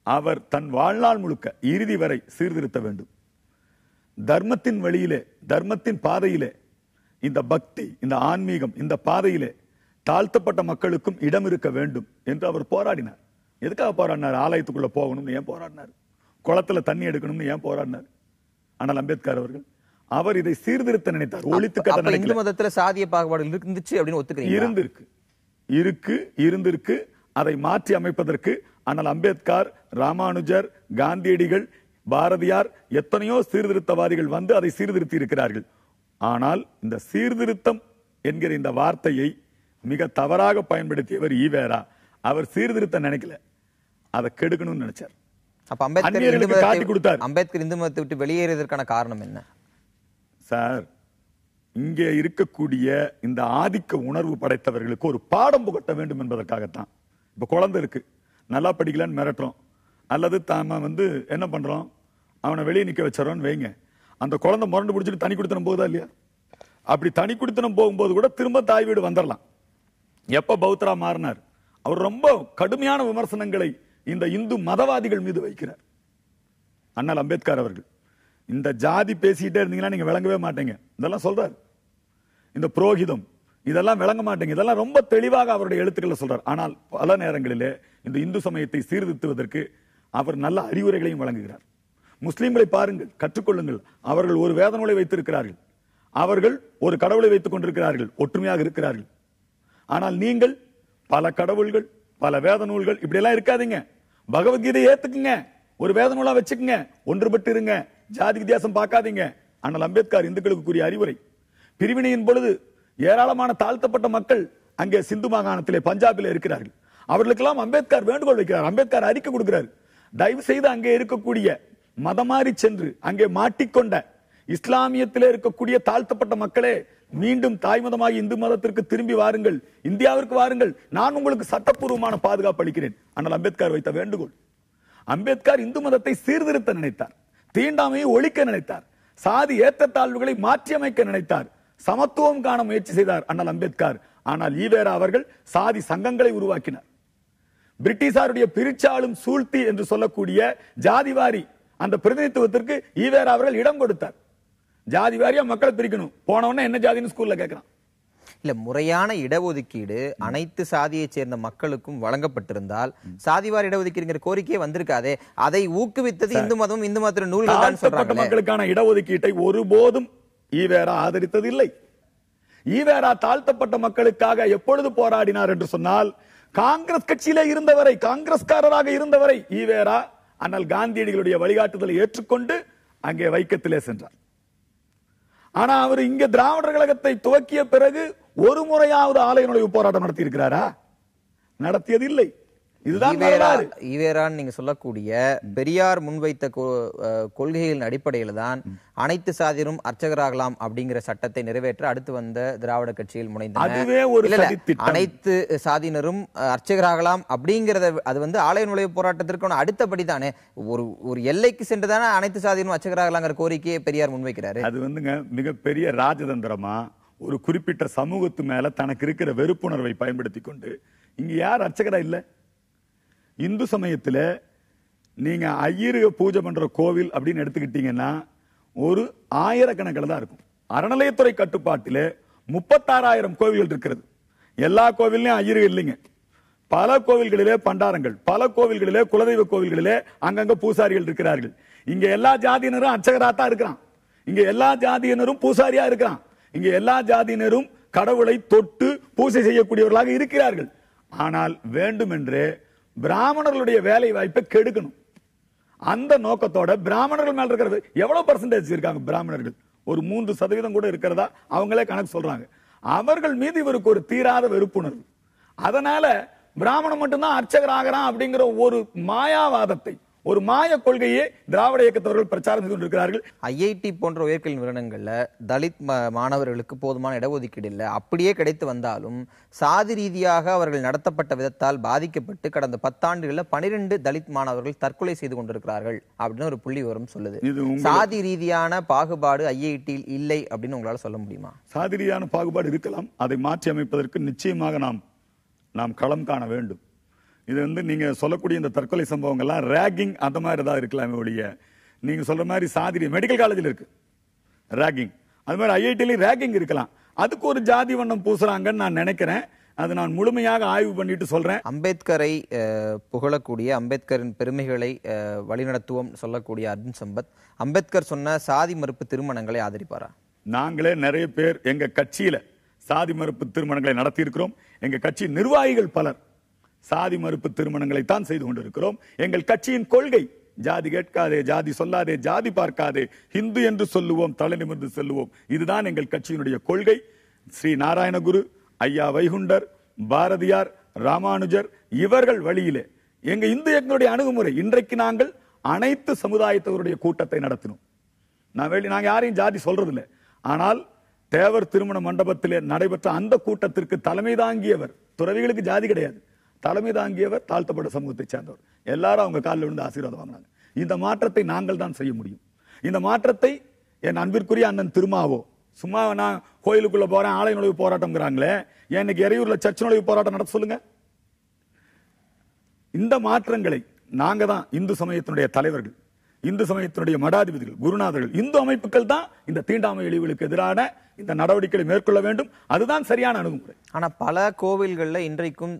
அவர் தன் வாழ்நாள் முழுக்க இறுதி வரை சீர்திருத்த வேண்டும். தர்மத்தின் வழியிலே, தர்மத்தின் பாதையிலே, இந்த பக்தி, இந்த ஆன்மீகம், இந்த பாதையிலே தாழ்த்தப்பட்ட மக்களுக்கும் இடம் இருக்க வேண்டும் என்று அவர் போராடினார். எதுக்காக போராடினார்? ஆலயத்துக்குள்ள போகணும்னு ஏன் போராடினார்? குளத்துல தண்ணி எடுக்கணும்னு ஏன் போராடினார்? ஆனால் அம்பேத்கர் அவர்கள் அவர் இதை சீர்திருத்த நினைத்தார். ஒழித்து கட்ட நினைக்கல. இந்து மதத்துல சாதிய பாகுபாடு இருந்துச்சு அப்படின்னு ஒத்துக்கிறீங்க? இருந்திருக்கு. அதை மாற்றி அமைப்பதற்கு ஆனால் அம்பேத்கர், ராமானுஜர், காந்தியடிகள், பாரதியார், எத்தனையோ சீர்திருத்தவாதிகள் வந்து அதை சீர்திருத்தி இருக்கிறார்கள். ஆனால் இந்த சீர்திருத்தம் என்கிற இந்த வார்த்தையை மிக தவறாக பயன்படுத்தியவர் ஈவேரா. அவர் சீர்திருத்த நினைக்கல, அதை கெடுக்கணும்னு நினைச்சார். அப்ப அம்பேத்கர் காட்டி கொடுத்தார். அம்பேத்கர் இந்து மதத்தை விட்டு வெளியேறியதற்கான காரணம் என்ன சார்? இங்கே இருக்கக்கூடிய இந்த ஆதிக்க உணர்வு படைத்தவர்களுக்கு ஒரு பாடம் புகட்ட வேண்டும் என்பதற்காகத்தான். இப்ப குழந்தை இருக்கு, நல்லா படிக்கலன்னு மிரட்டுறோம், அல்லது தாம என்ன பண்றோம், அவனை வெளியே நிக்க வச்சிடறோம்னு வைங்க. அந்த குழந்தை முரண்டு பிடிச்சிட்டு தனி குடித்தனம் போகுதா இல்லையா? அப்படி தனி குடித்தனம் போகும்போது கூட திரும்ப தாய் வீடு வந்துடலாம். எப்ப பௌத்தரா மாறினார்? அவர் ரொம்ப கடுமையான விமர்சனங்களை இந்த இந்து மதவாதிகள் மீது வைக்கிறார். அண்ணல் அம்பேத்கர் அவர்கள் இந்த ஜாதி பேசிட்டே இருந்தீங்கன்னா நீங்க விளங்கவே மாட்டீங்க, இதெல்லாம் சொல்றாரு. இந்த புரோகிதம் இதெல்லாம் விளங்க மாட்டீங்க, இதெல்லாம் ரொம்ப தெளிவாக அவருடைய எழுத்துக்களை சொல்றார். ஆனால் பல நேரங்களிலே இந்த இந்து சமயத்தை சீர்திருத்துவதற்கு அவர் நல்ல அறிவுரைகளையும் வழங்குகிறார். முஸ்லிம்களை பாருங்கள், கற்றுக்கொள்ளுங்கள். அவர்கள் ஒரு வேத நூலை வைத்திருக்கிறார்கள், அவர்கள் ஒரு கடவுளை வைத்துக் கொண்டிருக்கிறார்கள், ஒற்றுமையாக இருக்கிறார்கள். ஆனால் நீங்கள் பல கடவுள்கள், பல வேத நூல்கள் இப்படி எல்லாம் இருக்காதீங்க. பகவத்கீதை ஏத்துக்குங்க, ஒரு வேத நூலா வச்சுக்குங்க, ஒன்றுபட்டு இருங்க, ஜாதி வித்தியாசம் பார்க்காதீங்க. ஆனால் அம்பேத்கர் இந்துக்களுக்கு கூறிய அறிவுரை, பிரிவினையின் பொழுது ஏராளமான தாழ்த்தப்பட்ட மக்கள் அங்கே சிந்து மாகாணத்திலே, பஞ்சாபிலே இருக்கிறார்கள். அவர்களுக்கெல்லாம் அம்பேத்கர் வேண்டுகோள் வைக்கிறார், அம்பேத்கர் அறிக்கை கொடுக்கிறார். தயவு செய்து அங்கே இருக்கக்கூடிய மதமாறி சென்று அங்கே மாட்டிக்கொண்ட இஸ்லாமியத்திலே இருக்கக்கூடிய தாழ்த்தப்பட்ட மக்களே, மீண்டும் தாய்மதமாகி இந்து மதத்திற்கு திரும்பி வாருங்கள், இந்தியாவிற்கு வாருங்கள், நான் உங்களுக்கு சட்டப்பூர்வமான பாதுகாப்பு அளிக்கிறேன். ஆனால் அம்பேத்கர் வைத்த வேண்டுகோள். அம்பேத்கர் இந்து மதத்தை சீர்திருத்த நினைத்தார், தீண்டாமையை ஒழிக்க நினைத்தார், சாதி ஏற்றத்தாழ்வுகளை மாற்றியமைக்க நினைத்தார், சமத்துவம் காண முயற்சி செய்தார் அண்ணல் அம்பேத்கர். ஆனால் ஈவேரா அவர்கள் சாதி சங்கங்களை உருவாக்கினார். பிரிட்டிஷாருடைய பிரிச்சாளும் சூழ்த்தி என்று சொல்லக்கூடிய ஜாதிவாரி அந்த பிரதிநிதித்துவத்திற்கு ஈவேரா அவர்கள் இடம் கொடுத்தார். ஜாதி வாரியா மக்களை பிரிக்கணும், போனவொன்னே என்ன ஜாதின்னு ஸ்கூல்ல கேட்கிறான். இல்ல, முறையான இடஒதுக்கீடு அனைத்து சாதியை சேர்ந்த மக்களுக்கும் வழங்கப்பட்டிருந்தால் சாதிவார இடஒதுக்கீடுங்கிற கோரிக்கையே வந்திருக்காதே. அதை ஊக்குவித்தது இந்து மதமும் இந்து மதத்தின் நூல்கள் தான் சொல்றாங்க. மக்களுக்கான இடஒதுக்கீட்டை ஒருபோதும் ஈவேரா ஆதரித்ததில்லை. ஈவேரா தாழ்த்தப்பட்ட மக்களுக்காக எப்பொழுது போராடினார் என்று சொன்னால், காங்கிரஸ் கட்சியிலே இருந்தவரை, காங்கிரஸ்காரராக இருந்தவரை ஈவேரா அண்ணல் காந்தியடிகளுடைய வழிகாட்டுதலை ஏற்றுக்கொண்டு அங்கே வைக்கத்திலே சென்றார். ஆனா அவர் இங்க திராவிடர் கழகத்தை துவக்கிய பிறகு ஒரு முறையாவது ஆலய நுழைவு போராட்டம் நடத்தி இருக்கிறாரா? நடத்தியதில்லை. இதுதான் ஈவேரான் நீங்க சொல்லக்கூடிய பெரியார் முன்வைத்த கொள்கைகளின் அடிப்படையில் தான் அனைத்து சாதியினரும் அர்ச்சகராகலாம் அப்படிங்கிற சட்டத்தை நிறைவேற்ற அடுத்து வந்த திராவிட கட்சியில் முனைந்தன. அனைத்து சாதியினரும் அர்ச்சகராகலாம் அப்படிங்கறத அது வந்து ஆலய நுழைவு போராட்டத்திற்கு அடுத்தபடி தானே. ஒரு எல்லைக்கு சென்றுதானே அனைத்து சாதியினரும் அர்ச்சகராகலாங்கிற கோரிக்கையை பெரியார் முன்வைக்கிறாரு. அது வந்துங்க மிகப்பெரிய ராஜதந்திரமா ஒரு குறிப்பிட்ட சமூகத்து மேல தனக்கு இருக்கிற வெறுப்புணர்வை பயன்படுத்தி கொண்டு இங்க யார் அர்ச்சகரா இல்ல? இந்து சமயத்துல நீங்க ஐயருக பூஜை பண்ற கோவில் அப்படின்னு எடுத்துக்கிட்டீங்கன்னா ஒரு ஆயிரக்கணக்கில் தான் இருக்கும். அறநிலையத்துறை கட்டுப்பாட்டிலே 36,000 கோவில்கள் இருக்கிறது. எல்லா கோவிலையும் ஐயருக இல்லைங்க. பல கோவில்களிலே பண்டாரங்கள், பல கோவில்களிலே குலதெய்வ கோவில்களிலே அங்கங்க பூசாரிகள் இருக்கிறார்கள். இங்க எல்லா ஜாதியினரும் அர்ச்சகராத்தான் இருக்கிறான். இங்க எல்லா ஜாதியினரும் பூசாரியா இருக்கிறான். இங்க எல்லா ஜாதியினரும் கடவுளை தொட்டு பூஜை செய்யக்கூடியவர்களாக இருக்கிறார்கள். ஆனால் வேண்டுமென்றே பிராமணர்களுடைய வேலை வாய்ப்பை கெடுக்கணும். அந்த நோக்கத்தோட பிராமணர்கள் மேல இருக்கிறது எவ்வளவு பர்சன்டேஜ் இருக்காங்க பிராமணர்கள்? ஒரு 3% கூட இருக்கிறதா அவங்களே கணக்கு சொல்றாங்க. அவர்கள் மீது இவருக்கு ஒரு தீராத வெறுப்புணர்வு. அதனால பிராமணன் மட்டும்தான் அர்ச்சகர் ஆகிறான் அப்படிங்கிற ஒரு மாயாவாதத்தை, ஒரு மாய கொள்கையை திராவிட இயக்கத்தவர்கள் பிரச்சாரம் செய்து கொண்டிருக்கிறார்கள். ஐஐடி போன்ற உயர்கல்வி நிறுவனங்கள்ல தலித் மாணவர்களுக்கு போதுமான இடஒதுக்கீடு இல்லை. அப்படியே கிடைத்து வந்தாலும் சாதி ரீதியாக அவர்கள் நடத்தப்பட்ட விதத்தால் பாதிக்கப்பட்டு கடந்த 10 ஆண்டுகளில் 12 தலித் மாணவர்கள் தற்கொலை செய்து கொண்டிருக்கிறார்கள் அப்படின்னு ஒரு புள்ளி விவரம் சொல்லுது. சாதி ரீதியான பாகுபாடு ஐஐடியில் இல்லை அப்படின்னு உங்களால சொல்ல முடியுமா? சாதி ரீதியான பாகுபாடு இருக்கலாம். அதை மாற்றி அமைப்பதற்கு நிச்சயமாக நாம் களம் காண வேண்டும். இது வந்து நீங்க சொல்லக்கூடிய இந்த தற்கொலை சம்பவங்கள்லாம் ரேகிங் அந்த மாதிரி தான் இருக்கலாமே ஒழிய, நீங்க சொல்ற மாதிரி சாதி மெடிக்கல் காலேஜில் இருக்கு ரேகிங், அது மாதிரி ஐஐடியிலும் ரேகிங் இருக்கலாம். அதுக்கு ஒரு ஜாதி வண்ணம் பூசுறாங்கன்னு நான் நினைக்கிறேன். அது நான் முழுமையாக ஆய்வு பண்ணிட்டு சொல்றேன். அம்பேத்கரை புகழக்கூடிய, அம்பேத்கரின் பெருமைகளை வழிநடத்துவோம் சொல்லக்கூடிய அர்ஜுன் சம்பத் அம்பேத்கர் சொன்ன சாதி மறுப்பு திருமணங்களை ஆதரிப்பாரா? நாங்களே நிறைய பேர் எங்க கட்சியில சாதி மறுப்பு திருமணங்களை நடத்தி இருக்கிறோம். எங்க கட்சி நிர்வாகிகள் பலர் சாதி மறுப்பு திருமணங்களை தான் செய்து கொண்டிருக்கிறோம். எங்கள் கட்சியின் கொள்கை ஜாதி கேட்காதே, ஜாதி சொல்லாதே, ஜாதி பார்க்காதே, இந்து என்று சொல்லுவோம், தலை நிமிர்ந்து செல்லுவோம். இதுதான் எங்கள் கட்சியினுடைய கொள்கை. ஸ்ரீ நாராயணகுரு, ஐயா வைகுண்டர், பாரதியார், ராமானுஜர் இவர்கள் வழியிலே எங்க இந்து இயக்கங்களுடைய அணுகுமுறை. இன்றைக்கு நாங்கள் அனைத்து சமுதாயத்தவருடைய கூட்டத்தை நடத்தினோம். நாங்க யாரையும் ஜாதி சொல்றது இல்லை. ஆனால் தேவர் திருமண மண்டபத்திலே நடைபெற்ற அந்த கூட்டத்திற்கு தலைமை தாங்கியவர், துறவிகளுக்கு ஜாதி கிடையாது, தலைமை தாங்கியவர் தாழ்த்தப்பட்ட சமூகத்தை சேர்ந்தவர். எல்லாரும் அவங்க காலில் விழுந்து ஆசீர்வாதம் வாங்கினாங்க. இந்த மாற்றத்தை நாங்கள் தான் செய்ய முடியும். இந்த மாற்றத்தை என் அன்பிற்குரிய அண்ணன் திருமாவோ, சும்மா நான் கோயிலுக்குள்ள போறேன் ஆலய நுழைவு போராட்டம்ங்கிறாங்களே, இன்னைக்கு எறையூர்ல சர்ச் நுழைவு போராட்டம் நடத்த சொல்லுங்க. இந்த மாற்றங்களை நாங்க தான் இந்து சமயத்தினுடைய தலைவர்கள், இந்து சமயத்தினுடைய மடாதிபதிகள், குருநாதர்கள், இந்து அமைப்புகள் தான் இந்த தீண்டாமை இழிவுகளுக்கு எதிரான இந்த நடவடிக்கைகளை மேற்கொள்ள வேண்டும். அதுதான் சரியான அணுகுமுறை. ஆனா பல கோவில்கள்ல இன்றைக்கும்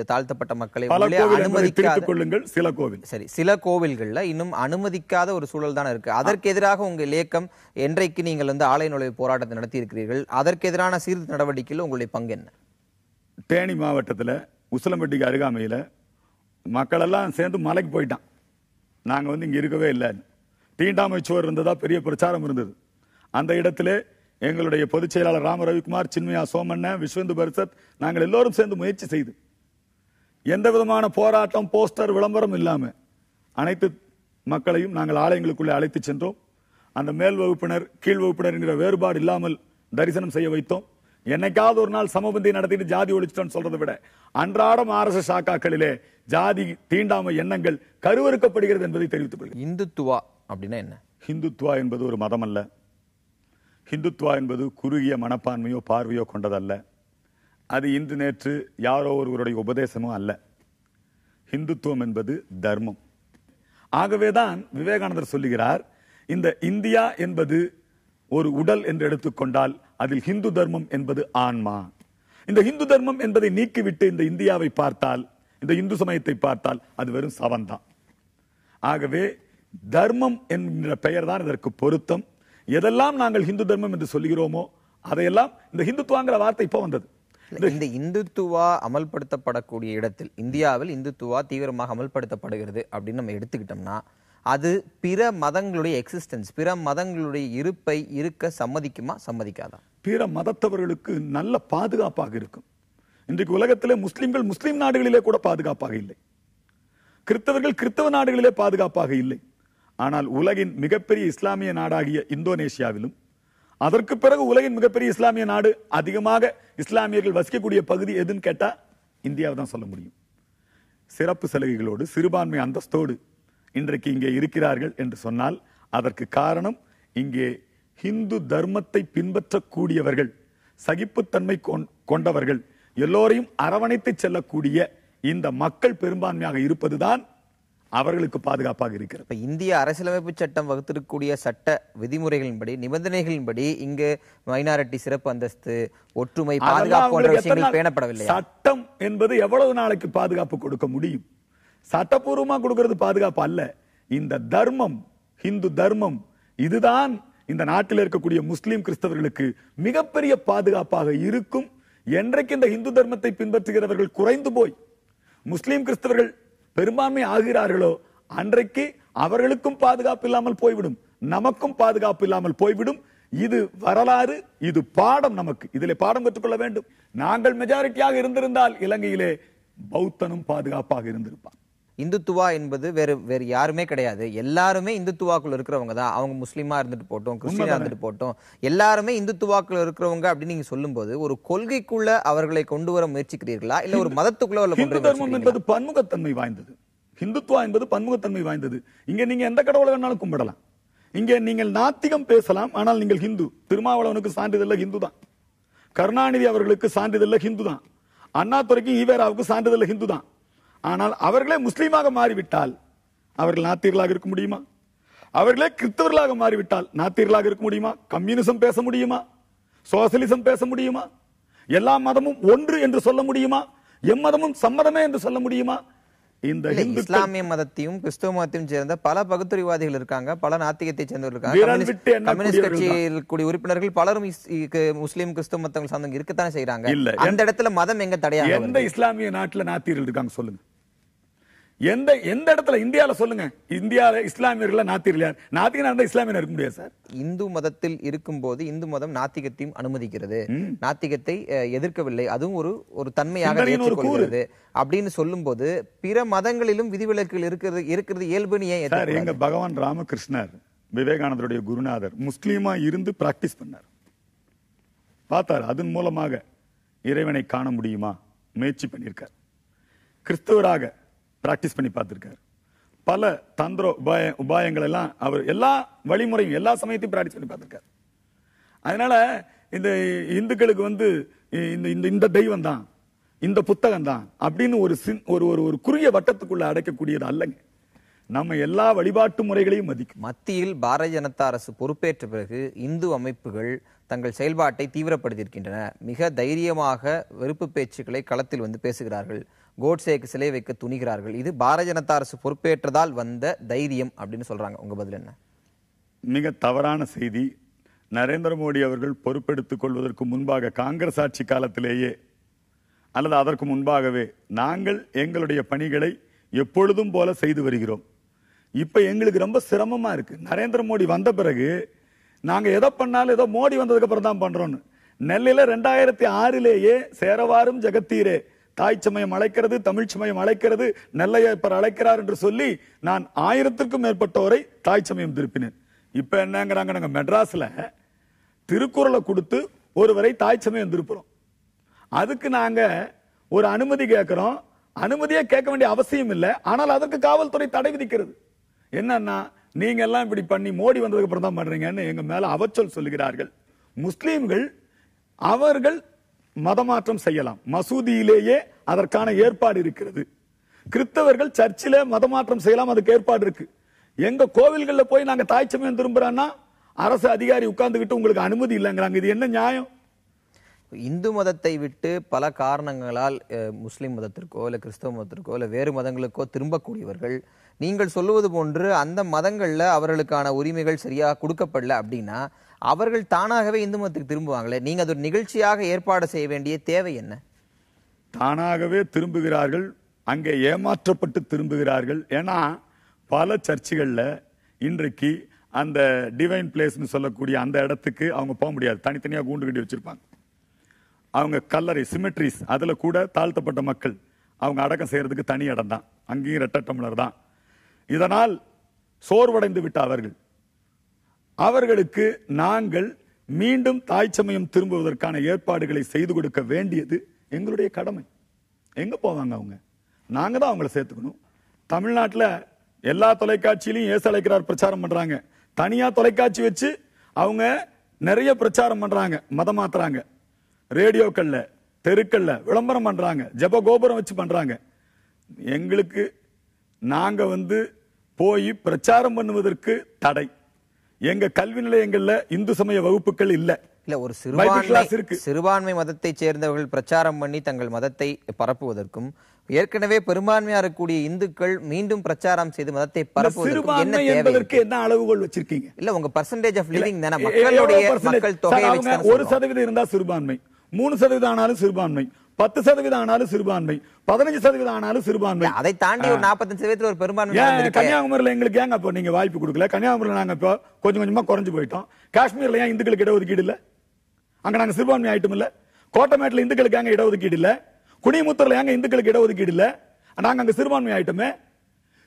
தாழ்த்தப்பட்ட மக்களை கொள்ளுங்கள். சில கோவில், சரி, சில கோவில்கள்ல இன்னும் அனுமதிக்காத ஒரு சூழல் தான் இருக்கு. அதற்கு எதிராக உங்கள் இயக்கம் என்றைக்கு நீங்கள் வந்து ஆலய நுழைவு போராட்டத்தை நடத்தி இருக்கிறீர்கள், அதற்கு எதிரான சீர்திருத்த நடவடிக்கையில் உங்களுடைய பங்கு என்ன? தேனி மாவட்டத்தில் உசிலம்பட்டிக்கு அருகாமையில மக்கள் எல்லாம் சேர்ந்து மலைக்கு போயிட்டான். நாங்க வந்து இங்க இருக்கவே இல்லை. தீண்டாமை சுவர் இருந்ததா பெரிய பிரச்சாரம் இருந்தது. அந்த இடத்திலே எங்களுடைய பொதுச் செயலாளர் ராம ரவிக்குமார், சின்மயா சோமண்ண, விஸ்வந்து பரிஷத், நாங்கள் எல்லோரும் சேர்ந்து முயற்சி செய்து எந்த விதமான போராட்டம், போஸ்டர், விளம்பரம் இல்லாம அனைத்து மக்களையும் நாங்கள் ஆலயங்களுக்குள்ளே அழைத்து சென்றோம். அந்த மேல் வகுப்பினர் கீழ் வகுப்பினர் என்கிற வேறுபாடு இல்லாமல் தரிசனம் செய்ய வைத்தோம். என்னைக்காவது ஒரு நாள் சமபந்தி நடத்திட்டு ஜாதி ஒழிச்சிட்டோன்னு சொல்றதை விட அன்றாடம் RSS சாக்காக்களிலே ஜாதி தீண்டாமை எண்ணங்கள் கருவறுக்கப்படுகிறது என்பதை தெரிவித்துக் கொள்கிறேன். இந்துத்துவா அப்படின்னா என்ன? ஹிந்துத்துவா என்பது ஒரு மதம் அல்ல. ஹிந்துத்துவா என்பது குறுகிய மனப்பான்மையோ பார்வையோ கொண்டதல்ல. அது இன்று நேற்று யாரோ ஒருவருடைய உபதேசமோ அல்ல. ஹிந்துத்துவம் என்பது தர்மம். ஆகவேதான் விவேகானந்தர் சொல்லுகிறார், இந்த இந்தியா என்பது ஒரு உடல் என்று எடுத்துக்கொண்டால் அதில் ஹிந்து தர்மம் என்பது ஆன்மா. இந்த ஹிந்து தர்மம் என்பதை நீக்கிவிட்டு இந்த இந்தியாவை பார்த்தால், இந்த இந்து சமயத்தை பார்த்தால் அது வெறும் சவந்தான். ஆகவே தர்மம் என்கிற பெயர் தான் இதற்கு பொருத்தம். எதெல்லாம் நாங்கள் ஹிந்து தர்மம் என்று சொல்கிறோமோ அதையெல்லாம், இந்த ஹிந்துத்துவாங்கிற வார்த்தை இப்போ வந்தது. இந்த இந்துத்துவா அமல்படுத்தப்படக்கூடிய இடத்தில், இந்தியாவில் இந்துத்துவா தீவிரமாக அமல்படுத்தப்படுகிறது அப்படின்னு நம்ம எடுத்துக்கிட்டோம்னா, அது பிற மதங்களுடைய எக்ஸிஸ்டன்ஸ், பிற மதங்களுடைய இருப்பை இருக்க சம்மதிக்குமா, சம்மதிக்காதா? பிற மதத்தவர்களுக்கு நல்ல பாதுகாப்பாக இருக்கும். இன்றைக்கு உலகத்திலே முஸ்லிம்கள் முஸ்லிம் நாடுகளிலே கூட பாதுகாப்பாக இல்லை, கிறிஸ்தவர்கள் கிறிஸ்தவ நாடுகளிலே பாதுகாப்பாக இல்லை. ஆனால் உலகின் மிகப்பெரிய இஸ்லாமிய நாடாகிய இந்தோனேஷியாவிலும், அதற்கு பிறகு உலகின் மிகப்பெரிய இஸ்லாமிய நாடு, அதிகமாக இஸ்லாமியர்கள் வசிக்கக்கூடிய பகுதி எதுன்னு கேட்டா இந்தியாவை தான் சொல்ல முடியும். சிறப்பு சலுகைகளோடு சிறுபான்மை அந்தஸ்தோடு இன்றைக்கு இங்கே இருக்கிறார்கள் என்று சொன்னால் அதற்கு காரணம், இங்கே ஹிந்து தர்மத்தை பின்பற்றக்கூடியவர்கள், சகிப்புத்தன்மை கொண்டவர்கள், எல்லோரையும் அரவணைத்து செல்லக்கூடிய இந்த மக்கள் பெரும்பான்மையாக இருப்பதுதான் அவர்களுக்கு பாதுகாப்பாக இருக்கிறது. இப்ப இந்திய அரசியலமைப்பு சட்டம் வகுத்திருக்கக்கூடிய சட்ட விதிமுறைகளின்படி, நிபந்தனைகளின்படி இங்கு மைனாரிட்டி சிறப்பு அந்தஸ்து, ஒற்றுமை, பாதுகாப்பு போன்ற விஷயங்கள் பேணப்படவில்லை. சட்டம் என்பது எவ்வளவு நாளைக்கு பாதுகாப்பு கொடுக்க முடியும்? சட்டப்பூர்வமா கொடுக்கிறது பாதுகாப்பு அல்ல. இந்த தர்மம், ஹிந்து தர்மம், இதுதான் இந்த நாட்டில் இருக்கக்கூடிய முஸ்லிம் கிறிஸ்தவர்களுக்கு மிகப்பெரிய பாதுகாப்பாக இருக்கும். என்றைக்கு இந்த இந்து தர்மத்தை பின்பற்றுகிறவர்கள் குறைந்து போய் முஸ்லிம் கிறிஸ்தவர்கள் பெரும்பான்மை ஆகிறார்களோ அன்றைக்கு அவர்களுக்கும் பாதுகாப்பு இல்லாமல் போய்விடும், நமக்கும் பாதுகாப்பு இல்லாமல் போய்விடும். இது வரலாறு, இது பாடம். நமக்கு இதிலே பாடம் கற்றுக்கொள்ள வேண்டும். நாங்கள் மெஜாரிட்டியாக இருந்திருந்தால் இலங்கையிலே பௌத்தனும் பாதுகாப்பாக இருந்திருப்பான். இந்துத்துவா என்பது வேறு யாருமே கிடையாது, எல்லாருமே இந்துத்துவாக்குள்ள இருக்கிறவங்க தான். அவங்க முஸ்லீமா இருந்துட்டு போட்டோம், கிறிஸ்டியனா இருந்துட்டு போட்டோம், எல்லாருமே இந்துத்துவாக்குள்ள இருக்கிறவங்க அப்படின்னு நீங்க சொல்லும்போது, ஒரு கொள்கைக்குள்ள அவர்களை கொண்டு வர முயற்சிக்கிறீர்களா, இல்ல ஒரு மதத்துக்குள்ள? ஹிந்து தர்மம் என்பது பன்முகத்தன்மை வாய்ந்தது. ஹிந்துத்துவா என்பது பன்முகத்தன்மை வாய்ந்தது. இங்க நீங்க எந்த கடவுளை வேணாலும் கும்பிடலாம். இங்க நீங்கள் நாத்திகம் பேசலாம், ஆனால் நீங்கள் ஹிந்து. திருமாவளவனுக்கு சான்றிதழ் ஹிந்து தான், கருணாநிதி அவர்களுக்கு சான்றிதழ் ஹிந்து தான், அண்ணாதுரைக்கு ஈவேராவுக்கு சான்றிதழ் ஹிந்து தான். ஆனால் அவர்களே முஸ்லீமாக மாறிவிட்டால் அவர்கள் நாத்திகர்களாக இருக்க முடியுமா? அவர்களே கிறிஸ்தவர்களாக மாறிவிட்டால் நாத்திகர்களாக இருக்க முடியுமா? கம்யூனிசம் பேச முடியுமா? சோசியலிசம் பேச முடியுமா? எல்லா மதமும் ஒன்று என்று சொல்ல முடியுமா? எம்மதமும் சம்மதமே என்று சொல்ல முடியுமா? இந்த இஸ்லாமிய மதத்தையும் கிறிஸ்தவ மதத்தையும் சேர்ந்த பல பகுத்தறிவாதிகள் இருக்காங்க, பல நாத்திகத்தை சேர்ந்தவர்கள் இருக்காங்க. கம்யூனிஸ்ட் கட்சியில் கூடிய உறுப்பினர்கள் பலரும் முஸ்லீம் கிறிஸ்தவ மதங்கள் சார்ந்தவங்க இருக்கத்தானே செய்யறாங்க. அந்த இடத்துல மதம் எங்க தடையாக? எந்த இஸ்லாமிய நாட்டுல நாத்திகர்கள் இருக்காங்க சொல்லுங்க? எந்த இடத்துல? இந்தியால சொல்லுங்க. இந்தியால இஸ்லாமியர்கள் நாத்திகர்கள், நாத்திகனா இஸ்லாமியர் இருக்க முடியாது சார். இந்து மதத்தில் இருக்கும்போது இந்து மதம் நாத்திகத்தையும் அனுமதிக்கிறது, நாத்திகத்தை எதிர்க்கவில்லை, அதுவும் ஒரு தன்மையாக ஏற்றுக்கொள்கிறது அப்படின்னு சொல்லும் போது பிற மதங்களிலும் விதிவிலக்குகள் இருக்கிறது இயல்புன்னு ஏன்? எங்க பகவான் ராமகிருஷ்ணர், விவேகானந்தருடைய குருநாதர், முஸ்லீமா இருந்து பிராக்டிஸ் பண்ணார், பார்த்தார். அதன் மூலமாக இறைவனை காண முடியுமா முயற்சி பண்ணியிருக்கார். கிறிஸ்தவராக பிராக்டிஸ் பண்ணி பார்த்திருக்காரு. பல தந்திர உபாயங்கள் எல்லாம் அவர் எல்லா வழிமுறையும் எல்லா சமயத்தையும் பிராக்டிஸ் பண்ணி பார்த்திருக்காரு. அதனால இந்த இந்துக்களுக்கு இந்த தெய்வம் தான், இந்த புத்தகம் தான் அப்படின்னு ஒரு குறுகிய வட்டத்துக்குள்ள அடைக்கக்கூடியது அல்லங்க. நம்ம எல்லா வழிபாட்டு முறைகளையும் மதிக்கும். மத்தியில் பாரதிய ஜனதா அரசு பொறுப்பேற்ற பிறகு இந்து அமைப்புகள் தங்கள் செயல்பாட்டை தீவிரப்படுத்தியிருக்கின்றன. மிக தைரியமாக வெறுப்பு பேச்சுக்களை களத்தில் வந்து பேசுகிறார்கள், கோட்சேக்கு சிலை வைக்க துணிகிறார்கள். இது பாரதிய ஜனதா அரசு பொறுப்பேற்றதால் வந்த தைரியம் அப்படின்னு சொல்றாங்க. உங்க பதில் என்ன? மிக தவறான செய்தி. நரேந்திர மோடி அவர்கள் பொறுப்பெடுத்துக் கொள்வதற்கு முன்பாக, காங்கிரஸ் ஆட்சி காலத்திலேயே அல்லது அதற்கு முன்பாகவே, நாங்கள் எங்களுடைய பணிகளை எப்பொழுதும் போல செய்து வருகிறோம். இப்ப எங்களுக்கு ரொம்ப சிரமமா இருக்கு. நரேந்திர மோடி வந்த பிறகு நாங்க எதை பண்ணாலும் ஏதோ மோடி வந்ததுக்கு அப்புறம் தான் பண்றோம். நெல்லையில 2006 சேரவாரும் ஜெகத்தீரே, தாய் சமயம் அழைக்கிறது, தமிழ் சமயம் அழைக்கிறது, நெல்லையப்பர் அழைக்கிறார் என்று சொல்லி நான் 1000க்கும் மேற்பட்டோரை தாய் சமயம் திருப்பினேன். இப்ப என்னங்கிறாங்க, நாங்க மெட்ராஸ்ல திருக்குறளை கொடுத்து ஒருவரை தாய் சமயம் திருப்புறோம். அதுக்கு நாங்க ஒரு அனுமதி கேட்கிறோம். அனுமதியே கேட்க வேண்டிய அவசியம் இல்லை, ஆனால் அதற்கு காவல்துறை தடை விதிக்கிறது. என்னன்னா, நீங்க எல்லாம் இப்படி பண்ணி மோடி வந்ததுக்கு அப்புறம் தான் பண்றீங்கன்னு எங்க மேல அவச்சொல் சொல்லுகிறார்கள். முஸ்லீம்கள் அவர்கள் மதமாற்றம் செய்யலாம், மசூதியிலேயே அதற்கான ஏற்பாடு இருக்கிறது. கிறிஸ்தவர்கள் சர்ச்சிலே மதமாற்றம் செய்யலாம், அதுக்கு ஏற்பாடு இருக்கு. எங்க கோவில்கள்ல போய் நாங்க தாய் சமயம் திரும்புறோம்னா அரசு அதிகாரி உட்கார்ந்துகிட்டு உங்களுக்கு அனுமதி இல்லைங்கிறாங்க. இது என்ன நியாயம்? இந்து மதத்தை விட்டு பல காரணங்களால் முஸ்லிம் மதத்திற்கோ இல்ல கிறிஸ்தவ மதத்திற்கோ இல்ல வேறு மதங்களுக்கோ திரும்பக்கூடியவர்கள், நீங்கள் சொல்லுவது போன்று அந்த மதங்கள்ல அவர்களுக்கான உரிமைகள் சரியா கொடுக்கப்படல அப்படின்னா அவர்கள் தானாகவே இந்து மதத்துக்கு திரும்புவாங்களே. நீங்க அது ஒரு நிகழ்ச்சியாக ஏற்பாடு செய்ய வேண்டிய தேவை என்ன? தானாகவே திரும்புகிறார்கள், அங்கே ஏமாற்றப்பட்டு திரும்புகிறார்கள். ஏன்னா பல சர்ச்சுகள்ல இன்றைக்கு அந்த டிவைன் பிளேஸ்னு சொல்லக்கூடிய அந்த இடத்துக்கு அவங்க போக முடியாது. தனித்தனியாக கூண்டு கட்டி வச்சிருப்பாங்க. அவங்க கல்லறை சிமெட்ரிஸ், அதுல கூட தாழ்த்தப்பட்ட மக்கள் அவங்க அடக்கம் செய்யறதுக்கு தனி இடம் தான், அங்கேயும் இரட்டை டம்ளர் தான். இதனால் சோர்வடைந்து விட்ட அவர்களுக்கு நாங்கள் மீண்டும் தாய் சமயம் திரும்புவதற்கான ஏற்பாடுகளை செய்து கொடுக்க வேண்டியது எங்களுடைய கடமை. எங்க போவாங்க அவங்க? நாங்க தான் அவங்களை சேர்த்துக்கணும். தமிழ்நாட்டில் எல்லா தொலைக்காட்சியிலையும் ஏசு அழைக்கிறார் பிரச்சாரம் பண்றாங்க. தனியா தொலைக்காட்சி வச்சு அவங்க நிறைய பிரச்சாரம் பண்றாங்க, மதம் மாத்துறாங்க. ரேடியோக்கள்ல தெருக்கள்ல விளம்பரம் பண்றாங்க, ஜெப கோபுரம் வச்சு பண்றாங்க. எங்களுக்கு நாங்க போய் பிரச்சாரம் பண்ணுவதற்கு தடை. எங்க கல்வி நிலையங்கள்ல இந்து சமய வகுப்புகள் இல்ல. இல்ல, ஒரு சிறுபான்மை மதத்தை சேர்ந்தவர்கள் பிரச்சாரம் பண்ணி தங்கள் மதத்தை பரப்புவதற்கும் ஏற்கனவே பெரும்பான்மையா இருக்கக்கூடிய இந்துக்கள் மீண்டும் பிரச்சாரம் செய்து மதத்தை பரப்புவதற்கும் என்ன தேவை? என்ன அளவுகோல் வச்சிருக்கீங்க? இல்ல, உங்க பர்சன்டேஜ் ஆஃப் லிவிங் தான மக்களுடைய மக்கள் தொகையை வச்சு 1% இருந்தா சிறுபான்மை, 3% ஆனாலும் சிறுபான்மை, 10% ஆனாலும் சிறுபான்மை, 15% ஆனாலும் சிறுபான்மை. அதை தாண்டி ஒரு 45% ஒரு பெரும்பான்மை. கன்னியாகுமரியில எங்களுக்கு ஏங்க அப்ப நீங்க வாய்ப்பு கொடுக்கல? கன்னியாகுமரியில நாங்க இப்போ கொஞ்சம் கொஞ்சமா குறைஞ்சு போயிட்டோம். காஷ்மீர்ல ஏன் இந்துக்களுக்கு இடஒதுக்கீடு இல்ல? அங்க நாங்க சிறுபான்மை ஆயிட்டும் இல்ல. கோட்டமேட்ல இந்துக்களுக்கு ஏங்க இடஒதுக்கீடு இல்ல? குனிமுத்தூர்ல ஏங்க இந்துக்களுக்கு இடஒதுக்கீடு இல்ல? நாங்க அங்க சிறுபான்மை ஆயிட்டோமே.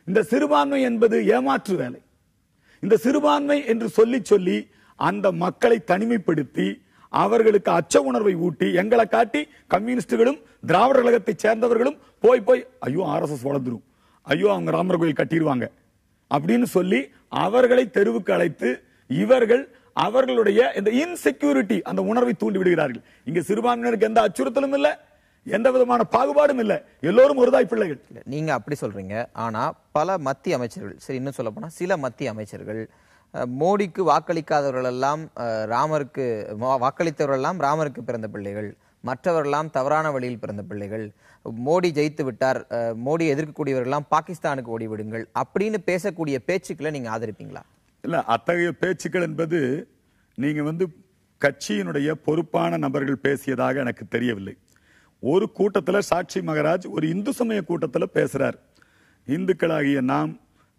இந்த சிறுபான்மை என்பது ஏமாற்று வேலை. இந்த சிறுபான்மை என்று சொல்லி சொல்லி அந்த மக்களை தனிமைப்படுத்தி அவர்களுக்கு அச்ச உணர்வை ஊட்டி எங்களை காட்டி கம்யூனிஸ்டுகளும் திராவிட கழகத்தை சேர்ந்தவர்களும் போய் ஐயோ ஆர்எஸ்எஸ் வளர்ந்துரும், ஐயோ அவங்க ராமர் கோயில் கட்டிடுவாங்க அப்படின்னு சொல்லி அவர்களை தெருவுக்கு அழைத்து இவர்கள் அவர்களுடைய இந்த இன்செக்யூரிட்டி அந்த உணர்வை தூண்டி விடுகிறார்கள். இங்க சிறுபான்மையினருக்கு எந்த அச்சுறுத்தலும் இல்ல, எந்த விதமான பாகுபாடும் இல்ல, எல்லோரும் ஒருதாய் பிள்ளைகள். நீங்க அப்படி சொல்றீங்க. ஆனா பல மத்திய அமைச்சர்கள், சரி இன்னும் சொல்ல போனா சில மத்திய அமைச்சர்கள் மோடிக்கு வாக்களிக்காதவர்கள் எல்லாம் ராமருக்கு வாக்களித்தவர்கள் எல்லாம் ராமருக்கு பிறந்த பிள்ளைகள், மற்றவர்களெல்லாம் தவறான வழியில் பிறந்த பிள்ளைகள், மோடி ஜெயித்து விட்டார், மோடி எதிர்க்கக்கூடியவர்கள் எல்லாம் பாகிஸ்தானுக்கு ஓடிவிடுங்கள் அப்படின்னு பேசக்கூடிய பேச்சுக்களை நீங்க ஆதரிப்பீங்களா? இல்ல, அத்தகைய பேச்சுக்கள் என்பது நீங்க கட்சியினுடைய பொறுப்பான நபர்கள் பேசியதாக எனக்கு தெரியவில்லை. ஒரு கூட்டத்தில் சாட்சி மகராஜ் ஒரு இந்து சமய கூட்டத்தில் பேசுறார். இந்துக்களாகிய நாம்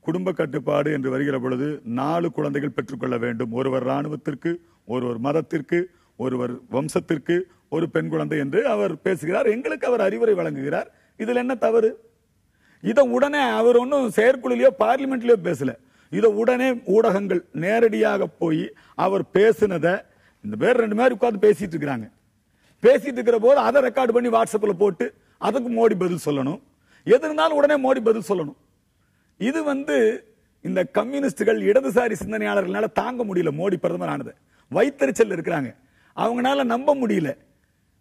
குடும்ப கட்டுப்பாடு என்று வருகிற பொழுது 4 குழந்தைகள் பெற்றுக்கொள்ள வேண்டும். ஒருவர் ராணுவத்திற்கு, ஒருவர் மதத்திற்கு, ஒருவர் வம்சத்திற்கு, ஒரு பெண் குழந்தை என்று அவர் பேசுகிறார். எங்களுக்கு அவர் அறிவுரை வழங்குகிறார். இதுல என்ன தவறு? இதை உடனே அவர் ஒன்னும் செயற்குழுலையோ பார்லிமெண்ட்லயோ பேசல. இதை உடனே ஊடகங்கள் நேரடியாக போய் அவர் பேசினதை இந்த பேர் 2 பேர் உட்கார்ந்து பேசிட்டு இருக்கிறாங்க. பேசிட்டு இருக்கிற போது அதை ரெக்கார்டு பண்ணி வாட்ஸ்அப்ல போட்டு அதுக்கு மோடி பதில் சொல்லணும். எது இருந்தாலும் உடனே மோடி பதில் சொல்லணும். இது இந்த கம்யூனிஸ்டுகள் இடதுசாரி சிந்தனையாளர்களால தாங்க முடியல. மோடி பிரதமர் ஆனது வைத்தறிச்சல் இருக்கிறாங்க, அவங்களால நம்ப முடியல.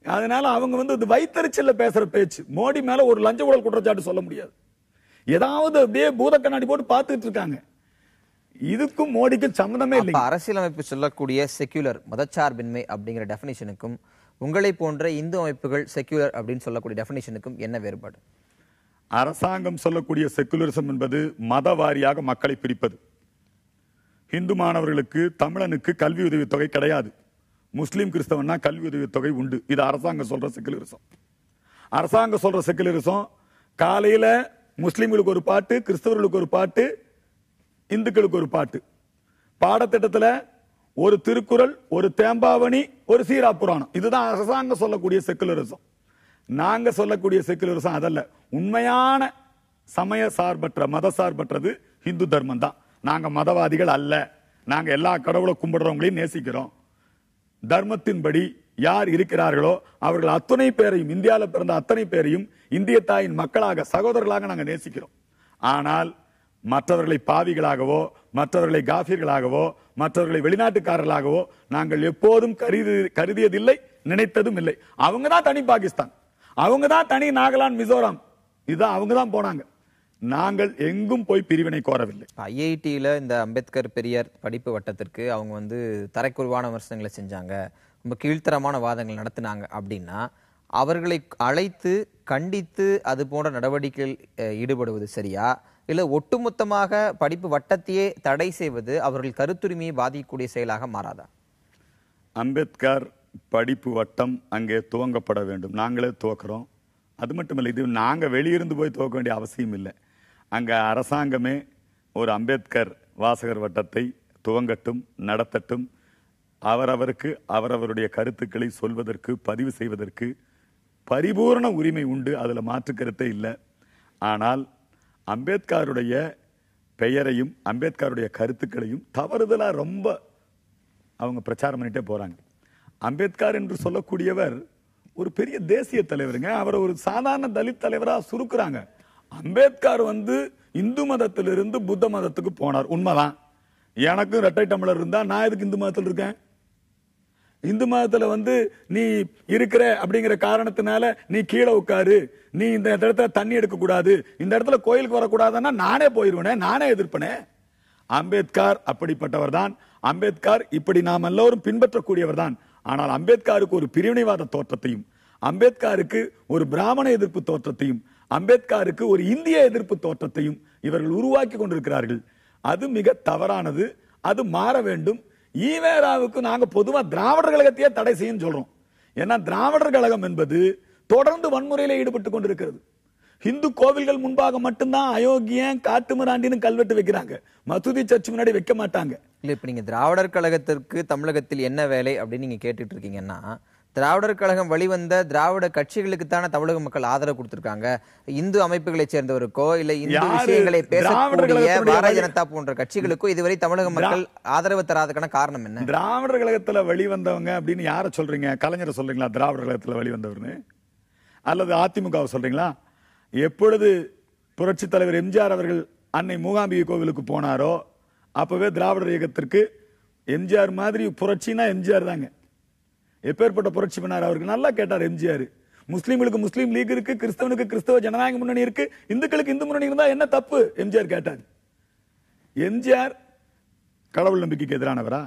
அதனால அவங்க வைத்தறிச்சல்ல பேசுற பேச்சு. மோடி மேல ஒரு லஞ்ச ஊழல் குற்றச்சாட்டு சொல்ல முடியாது. ஏதாவது அப்படியே பூத கண்ணாடி போட்டு பார்த்துட்டு இருக்காங்க. இதுக்கும் மோடிக்கும் சம்பந்தமே இல்லை. அரசியலமைப்பு சொல்லக்கூடிய செக்யூலர் மதச்சார்பின்மை அப்படிங்கிற டெபினிஷனுக்கும் உங்களை போன்ற இந்து அமைப்புகள் செக்யூலர் அப்படின்னு சொல்லக்கூடிய டெபினிஷனுக்கும் என்ன வேறுபாடு? அரசாங்கம் சொல்லக்கூடிய செக்குலரிசம் என்பது மத வாரியாக மக்களை பிரிப்பது. இந்து மாணவர்களுக்கு தமிழனுக்கு கல்வி உதவி தொகை கிடையாது, முஸ்லீம் கிறிஸ்தவன்னா கல்வி உதவி தொகை உண்டு. இது அரசாங்கம் சொல்ற செக்குலரிசம். அரசாங்கம் சொல்ற செக்குலரிசம் காலையில முஸ்லீம்களுக்கு ஒரு பாட்டு, கிறிஸ்தவர்களுக்கு ஒரு பாட்டு, இந்துக்களுக்கு ஒரு பாட்டு. பாடத்திட்டத்தில் ஒரு திருக்குறள், ஒரு தேம்பாவணி, ஒரு சீரா புராணம். இதுதான் அரசாங்கம் சொல்லக்கூடிய செக்குலரிசம். நாங்க சொல்லக்கூடிய செக்குலரிசம் அதல்ல. உண்மையான சமய சார்பற்ற மத சார்பற்றது இந்து தர்மம் தான். நாங்க மதவாதிகள் அல்ல. நாங்க எல்லா கடவுளை கும்பிடுறவங்களையும் நேசிக்கிறோம். தர்மத்தின்படி யார் இருக்கிறார்களோ அவர்கள் அத்தனை பேரையும், இந்தியாவில் பிறந்த அத்தனை பேரையும் இந்திய தாயின் மக்களாக, சகோதரர்களாக நாங்க நேசிக்கிறோம். ஆனால் மற்றவர்களை பாவிகளாகவோ, மற்றவர்களை காஃபிர்களாகவோ, மற்றவர்களை வெளிநாட்டுக்காரர்களாகவோ நாங்கள் எப்போதும் கருதியதில்லை, நினைத்ததும் இல்லை. அவங்க தான் தனி பாகிஸ்தான், அவங்க தான் தனி நாகாலாந்து, மிசோரம். இதுதான் அவங்க தான் போனாங்க. நாங்கள் எங்கும் போய் பிரிவினை கோரவில்லை. ஐஐடியில இந்த அம்பேத்கர் பெரியார் படிப்பு வட்டத்திற்கு அவங்க வந்து தரைக்குறைவான விமர்சனங்களை செஞ்சாங்க, ரொம்ப கீழ்த்தரமான வாதங்கள் நடத்தினாங்க அப்படின்னா அவர்களை அழைத்து கண்டித்து அது போன்ற நடவடிக்கைகள் ஈடுபடுவது சரியா, இல்ல ஒட்டுமொத்தமாக படிப்பு வட்டத்தையே தடை செய்வது அவர்கள் கருத்துரிமையை பாதிக்கக்கூடிய செயலாக மாறாதா? அம்பேத்கர் படிப்பு வட்டம் அங்கே துவங்கப்பட வேண்டும். நாங்களே துவக்கிறோம். அது மட்டும் இல்லை, இது நாங்கள் வெளியிருந்து போய் துவக்க வேண்டிய அவசியம் இல்லை. அங்கே அரசாங்கமே ஒரு அம்பேத்கர் வாசகர் வட்டத்தை துவங்கட்டும், நடத்தட்டும். அவரவருக்கு அவரவருடைய கருத்துக்களை சொல்வதற்கு, பதிவு செய்வதற்கு பரிபூர்ண உரிமை உண்டு. அதில் மாற்று கருத்தே இல்லை. ஆனால் அம்பேத்கருடைய பெயரையும் அம்பேத்கருடைய கருத்துக்களையும் தவறுதலா ரொம்ப அவங்க பிரச்சாரம் பண்ணிட்டே போறாங்க. அம்பேத்கர் என்று சொல்லக்கூடியவர் ஒரு பெரிய தேசிய தலைவருங்க. அவரை ஒரு சாதாரண தலித் தலைவரா சுருக்குறாங்க. அம்பேத்கர் வந்து இந்து மதத்திலிருந்து புத்த மதத்துக்கு போனார், உண்மைதான். எனக்கும் இரட்டை டம்ளர் இருந்தா நான் எதுக்கு இந்து மதத்தில் இருக்கேன்? இந்து மதத்துல வந்து நீ இருக்கிற அப்படிங்கிற காரணத்தினால நீ கீழே உட்காரு, நீ இந்த இடத்துல தண்ணி எடுக்க கூடாது, இந்த இடத்துல கோயிலுக்கு வரக்கூடாதுன்னா நானே போயிருவனே, நானே எதிர்ப்பனே. அம்பேத்கர் அப்படிப்பட்டவர் தான். அம்பேத்கர் இப்படி நாம் எல்லோரும் பின்பற்றக்கூடியவர் தான். ஆனால் அம்பேத்கருக்கு ஒரு பிரிவினைவாத தோற்றத்தையும், அம்பேத்கருக்கு ஒரு பிராமண எதிர்ப்பு தோற்றத்தையும், அம்பேத்கருக்கு ஒரு இந்திய எதிர்ப்பு தோற்றத்தையும் இவர்கள் உருவாக்கி கொண்டிருக்கிறார்கள். அது மிக தவறானது. அது மாற வேண்டும். ஈவேராவுக்கு நாங்க பொதுவா திராவிடர் கழகத்தையே தடை செய்யும் சொல்றோம். ஏன்னா திராவிடர் கழகம் என்பது தொடர்ந்து வன்முறையில ஈடுபட்டு கொண்டிருக்கிறது. இந்து கோவில்கள் முன்பாக மட்டும்தான் அயோக்கியன் காட்டுமிராண்டின்னு கல்வெட்டு வைக்கிறாங்க, மசூதி சர்ச் முன்னாடி வைக்க மாட்டாங்க. இல்ல, இப்ப நீங்க திராவிடர் கழகத்திற்கு தமிழகத்தில் என்ன வேலை அப்படின்னு நீங்க கேட்டுட்டு இருக்கீங்கன்னா, திராவிடர் கழகம் வழிவந்த திராவிட கட்சிகளுக்கு தானே தமிழக மக்கள் ஆதரவு கொடுத்திருக்காங்க. இந்து அமைப்புகளை சேர்ந்தவருக்கோ இல்ல இந்து விஷயங்களை பேசக்கூடிய பாரதிய ஜனதா போன்ற கட்சிகளுக்கோ இதுவரை தமிழக மக்கள் ஆதரவு தராதுக்கான காரணம் என்ன? திராவிடர் கழகத்துல வெளிவந்தவங்க அப்படின்னு யார சொல்றீங்க? கலைஞரை சொல்றீங்களா திராவிடர் கழகத்துல வெளிவந்தவர்னு? அல்லது அதிமுகவை சொல்றீங்களா? எப்பொழுது புரட்சி தலைவர் எம்ஜிஆர் அவர்கள் அன்னை மூகாம்பிகை கோவிலுக்கு போனாரோ அப்பவே திராவிடர் இயக்கத்திற்கு எம்ஜிஆர் மாதிரி புரட்சினா எம்ஜிஆர் தாங்க. எப்பேற்பட்ட புரட்சி பண்ணார் அவருக்கு நல்லா கேட்டார் எம்ஜிஆர். முஸ்லீம்களுக்கு முஸ்லீம் லீக் இருக்கு, கிறிஸ்தவனுக்கு கிறிஸ்தவ ஜனநாயக முன்னணி இருக்கு, இந்துக்களுக்கு இந்து முன்னணி இருந்தா என்ன தப்பு? எம்ஜிஆர் கேட்டார். எம்ஜிஆர் கடவுள் நம்பிக்கைக்கு எதிரானவரா?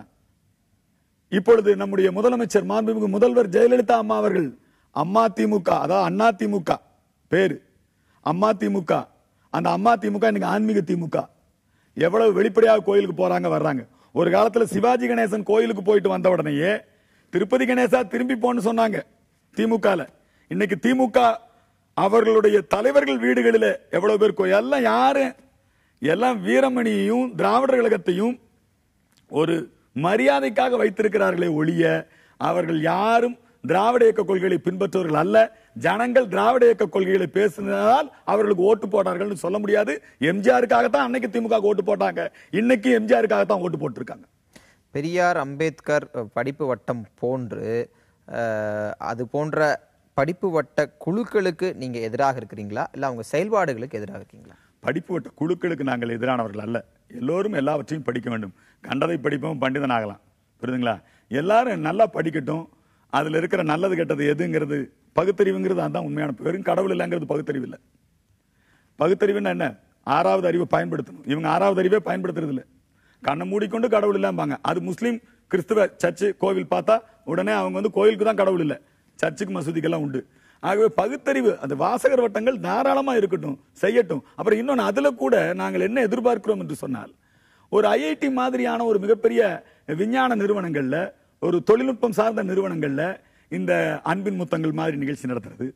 இப்பொழுது நம்முடைய முதலமைச்சர் மாண்புமிகு முதல்வர் ஜெயலலிதா அம்மா அவர்கள் அம்மா திமுக, அதாவது அண்ணா திமுக பேரு அம்மா திமுக, அந்த அம்மா திமுக இன்னைக்கு ஆன்மீக திமுக. எவ்வளவு வெளிப்படையாக கோயிலுக்கு போறாங்க வர்றாங்க. ஒரு காலத்துல சிவாஜி கணேசன் கோயிலுக்கு போயிட்டு வந்த உடனேயே திருப்பதி கணேசா திரும்பி போன்னு சொன்னாங்க திமுக. இன்னைக்கு திமுக அவர்களுடைய தலைவர்கள் வீடுகளில் எவ்வளவு பேர் எல்லாம் யாரு? எல்லாம் வீரமணியையும் திராவிடர் கழகத்தையும் ஒரு மரியாதைக்காக வைத்திருக்கிறார்களே ஒழிய அவர்கள் யாரும் திராவிட இயக்க கொள்கைகளை பின்பற்றுவர்கள் அல்ல. ஜனங்கள் திராவிட இயக்க கொள்கைகளை பேசினால் அவர்களுக்கு ஓட்டு போட்டார்கள் சொல்ல முடியாது. எம்ஜிஆருக்காகத்தான் அன்னைக்கு திமுக ஓட்டு போட்டாங்க, இன்னைக்கு எம்ஜிஆருக்காகத்தான் ஓட்டு போட்டிருக்காங்க. பெரியார் அம்பேத்கர் படிப்பு வட்டம் போன்று அது போன்ற படிப்பு வட்ட குழுக்களுக்கு நீங்க எதிராக இருக்கிறீங்களா, இல்ல அவங்க செயல்பாடுகளுக்கு எதிராக இருக்கீங்களா? படிப்பு வட்ட குழுக்களுக்கு நாங்கள் எதிரானவர்கள் அல்ல. எல்லோரும் எல்லாவற்றையும் படிக்க வேண்டும். கண்டதை படிப்போம் பண்டிதன் ஆகலாம், புரியுதுங்களா? எல்லாரும் நல்லா படிக்கட்டும். அதுல இருக்கிற நல்லது கெட்டது எதுங்கிறது பகுத்தறிவுங்கிறது அதான் உண்மையான. வெறும் கடவுள் இல்லைங்கிறது பகுத்தறிவு இல்லை. பகுத்தறிவுன்னா என்ன? ஆறாவது அறிவை பயன்படுத்தணும். இவங்க ஆறாவது அறிவே பயன்படுத்துறது இல்லை. கண்ணை மூடிக்கொண்டு கடவுள் இல்லாம்பாங்க. அது முஸ்லீம் கிறிஸ்துவ சர்ச்சு கோவில் பார்த்தா உடனே அவங்க வந்து கோயிலுக்கு தான் கடவுள் இல்லை, சர்ச்சுக்கு மசூதிக்கெல்லாம் உண்டு. ஆகவே பகுத்தறிவு அந்த வாசகர் வட்டங்கள் தாராளமா இருக்கட்டும், செய்யட்டும். அப்புறம் இன்னொன்று, அதுல கூட நாங்கள் என்ன எதிர்பார்க்கிறோம் என்று சொன்னால், ஒரு ஐஐடி மாதிரியான ஒரு மிகப்பெரிய விஞ்ஞான நிறுவனங்கள்ல, ஒரு தொழில்நுட்பம் சார்ந்த நிறுவனங்கள்ல இந்த அன்பின் முத்தங்கள் மாதிரி நிகழ்ச்சி நடத்துறது,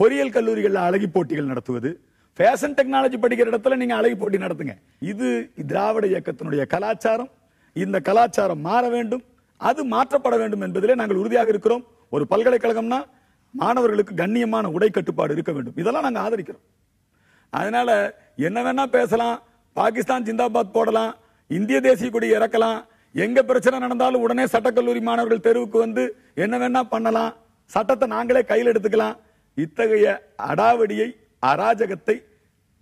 பொறியியல் கல்லூரிகளில் அழகி போட்டிகள் நடத்துவது, ஃபேஷன் டெக்னாலஜி படிக்கிற இடத்துல நீங்க அழகி போட்டி நடத்துங்க. இது திராவிட இயக்கத்தினுடைய கலாச்சாரம். இந்த கலாச்சாரம் மாற வேண்டும், அது மாற்றப்பட வேண்டும் என்பதிலே நாங்கள் உறுதியாக இருக்கிறோம். ஒரு பல்கலைக்கழகம்னா மாணவர்களுக்கு கண்ணியமான உடை கட்டுப்பாடு இருக்க வேண்டும். இதெல்லாம் நாங்கள் ஆதரிக்கிறோம். அதனால என்ன வேணா பேசலாம், பாகிஸ்தான் ஜிந்தாபாத் போடலாம், இந்திய தேசிய கொடி இறக்கலாம், எங்க பிரச்சனை நடந்தாலும் உடனே சட்டக்கல்லூரி மாணவர்கள் தெருவுக்கு வந்து என்ன வேணா பண்ணலாம், சட்டத்தை நாங்களே கையில் எடுத்துக்கலாம். இத்தகைய அடாவடியை, அராஜகத்தை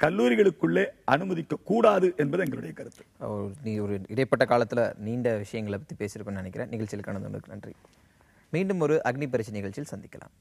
கல்லூரிகளுக்குள்ளே அனுமதிக்க கூடாது என்பது எங்களுடைய கருத்து. நீ ஒரு இடைப்பட்ட காலத்துல நீண்ட விஷயங்களை பத்தி பேசியிருக்கோன்னு நினைக்கிறேன். நிகழ்ச்சியில் கலந்து கொண்டதுக்கு நன்றி. மீண்டும் ஒரு அக்னி பரிசு நிகழ்ச்சியில் சந்திக்கலாம்.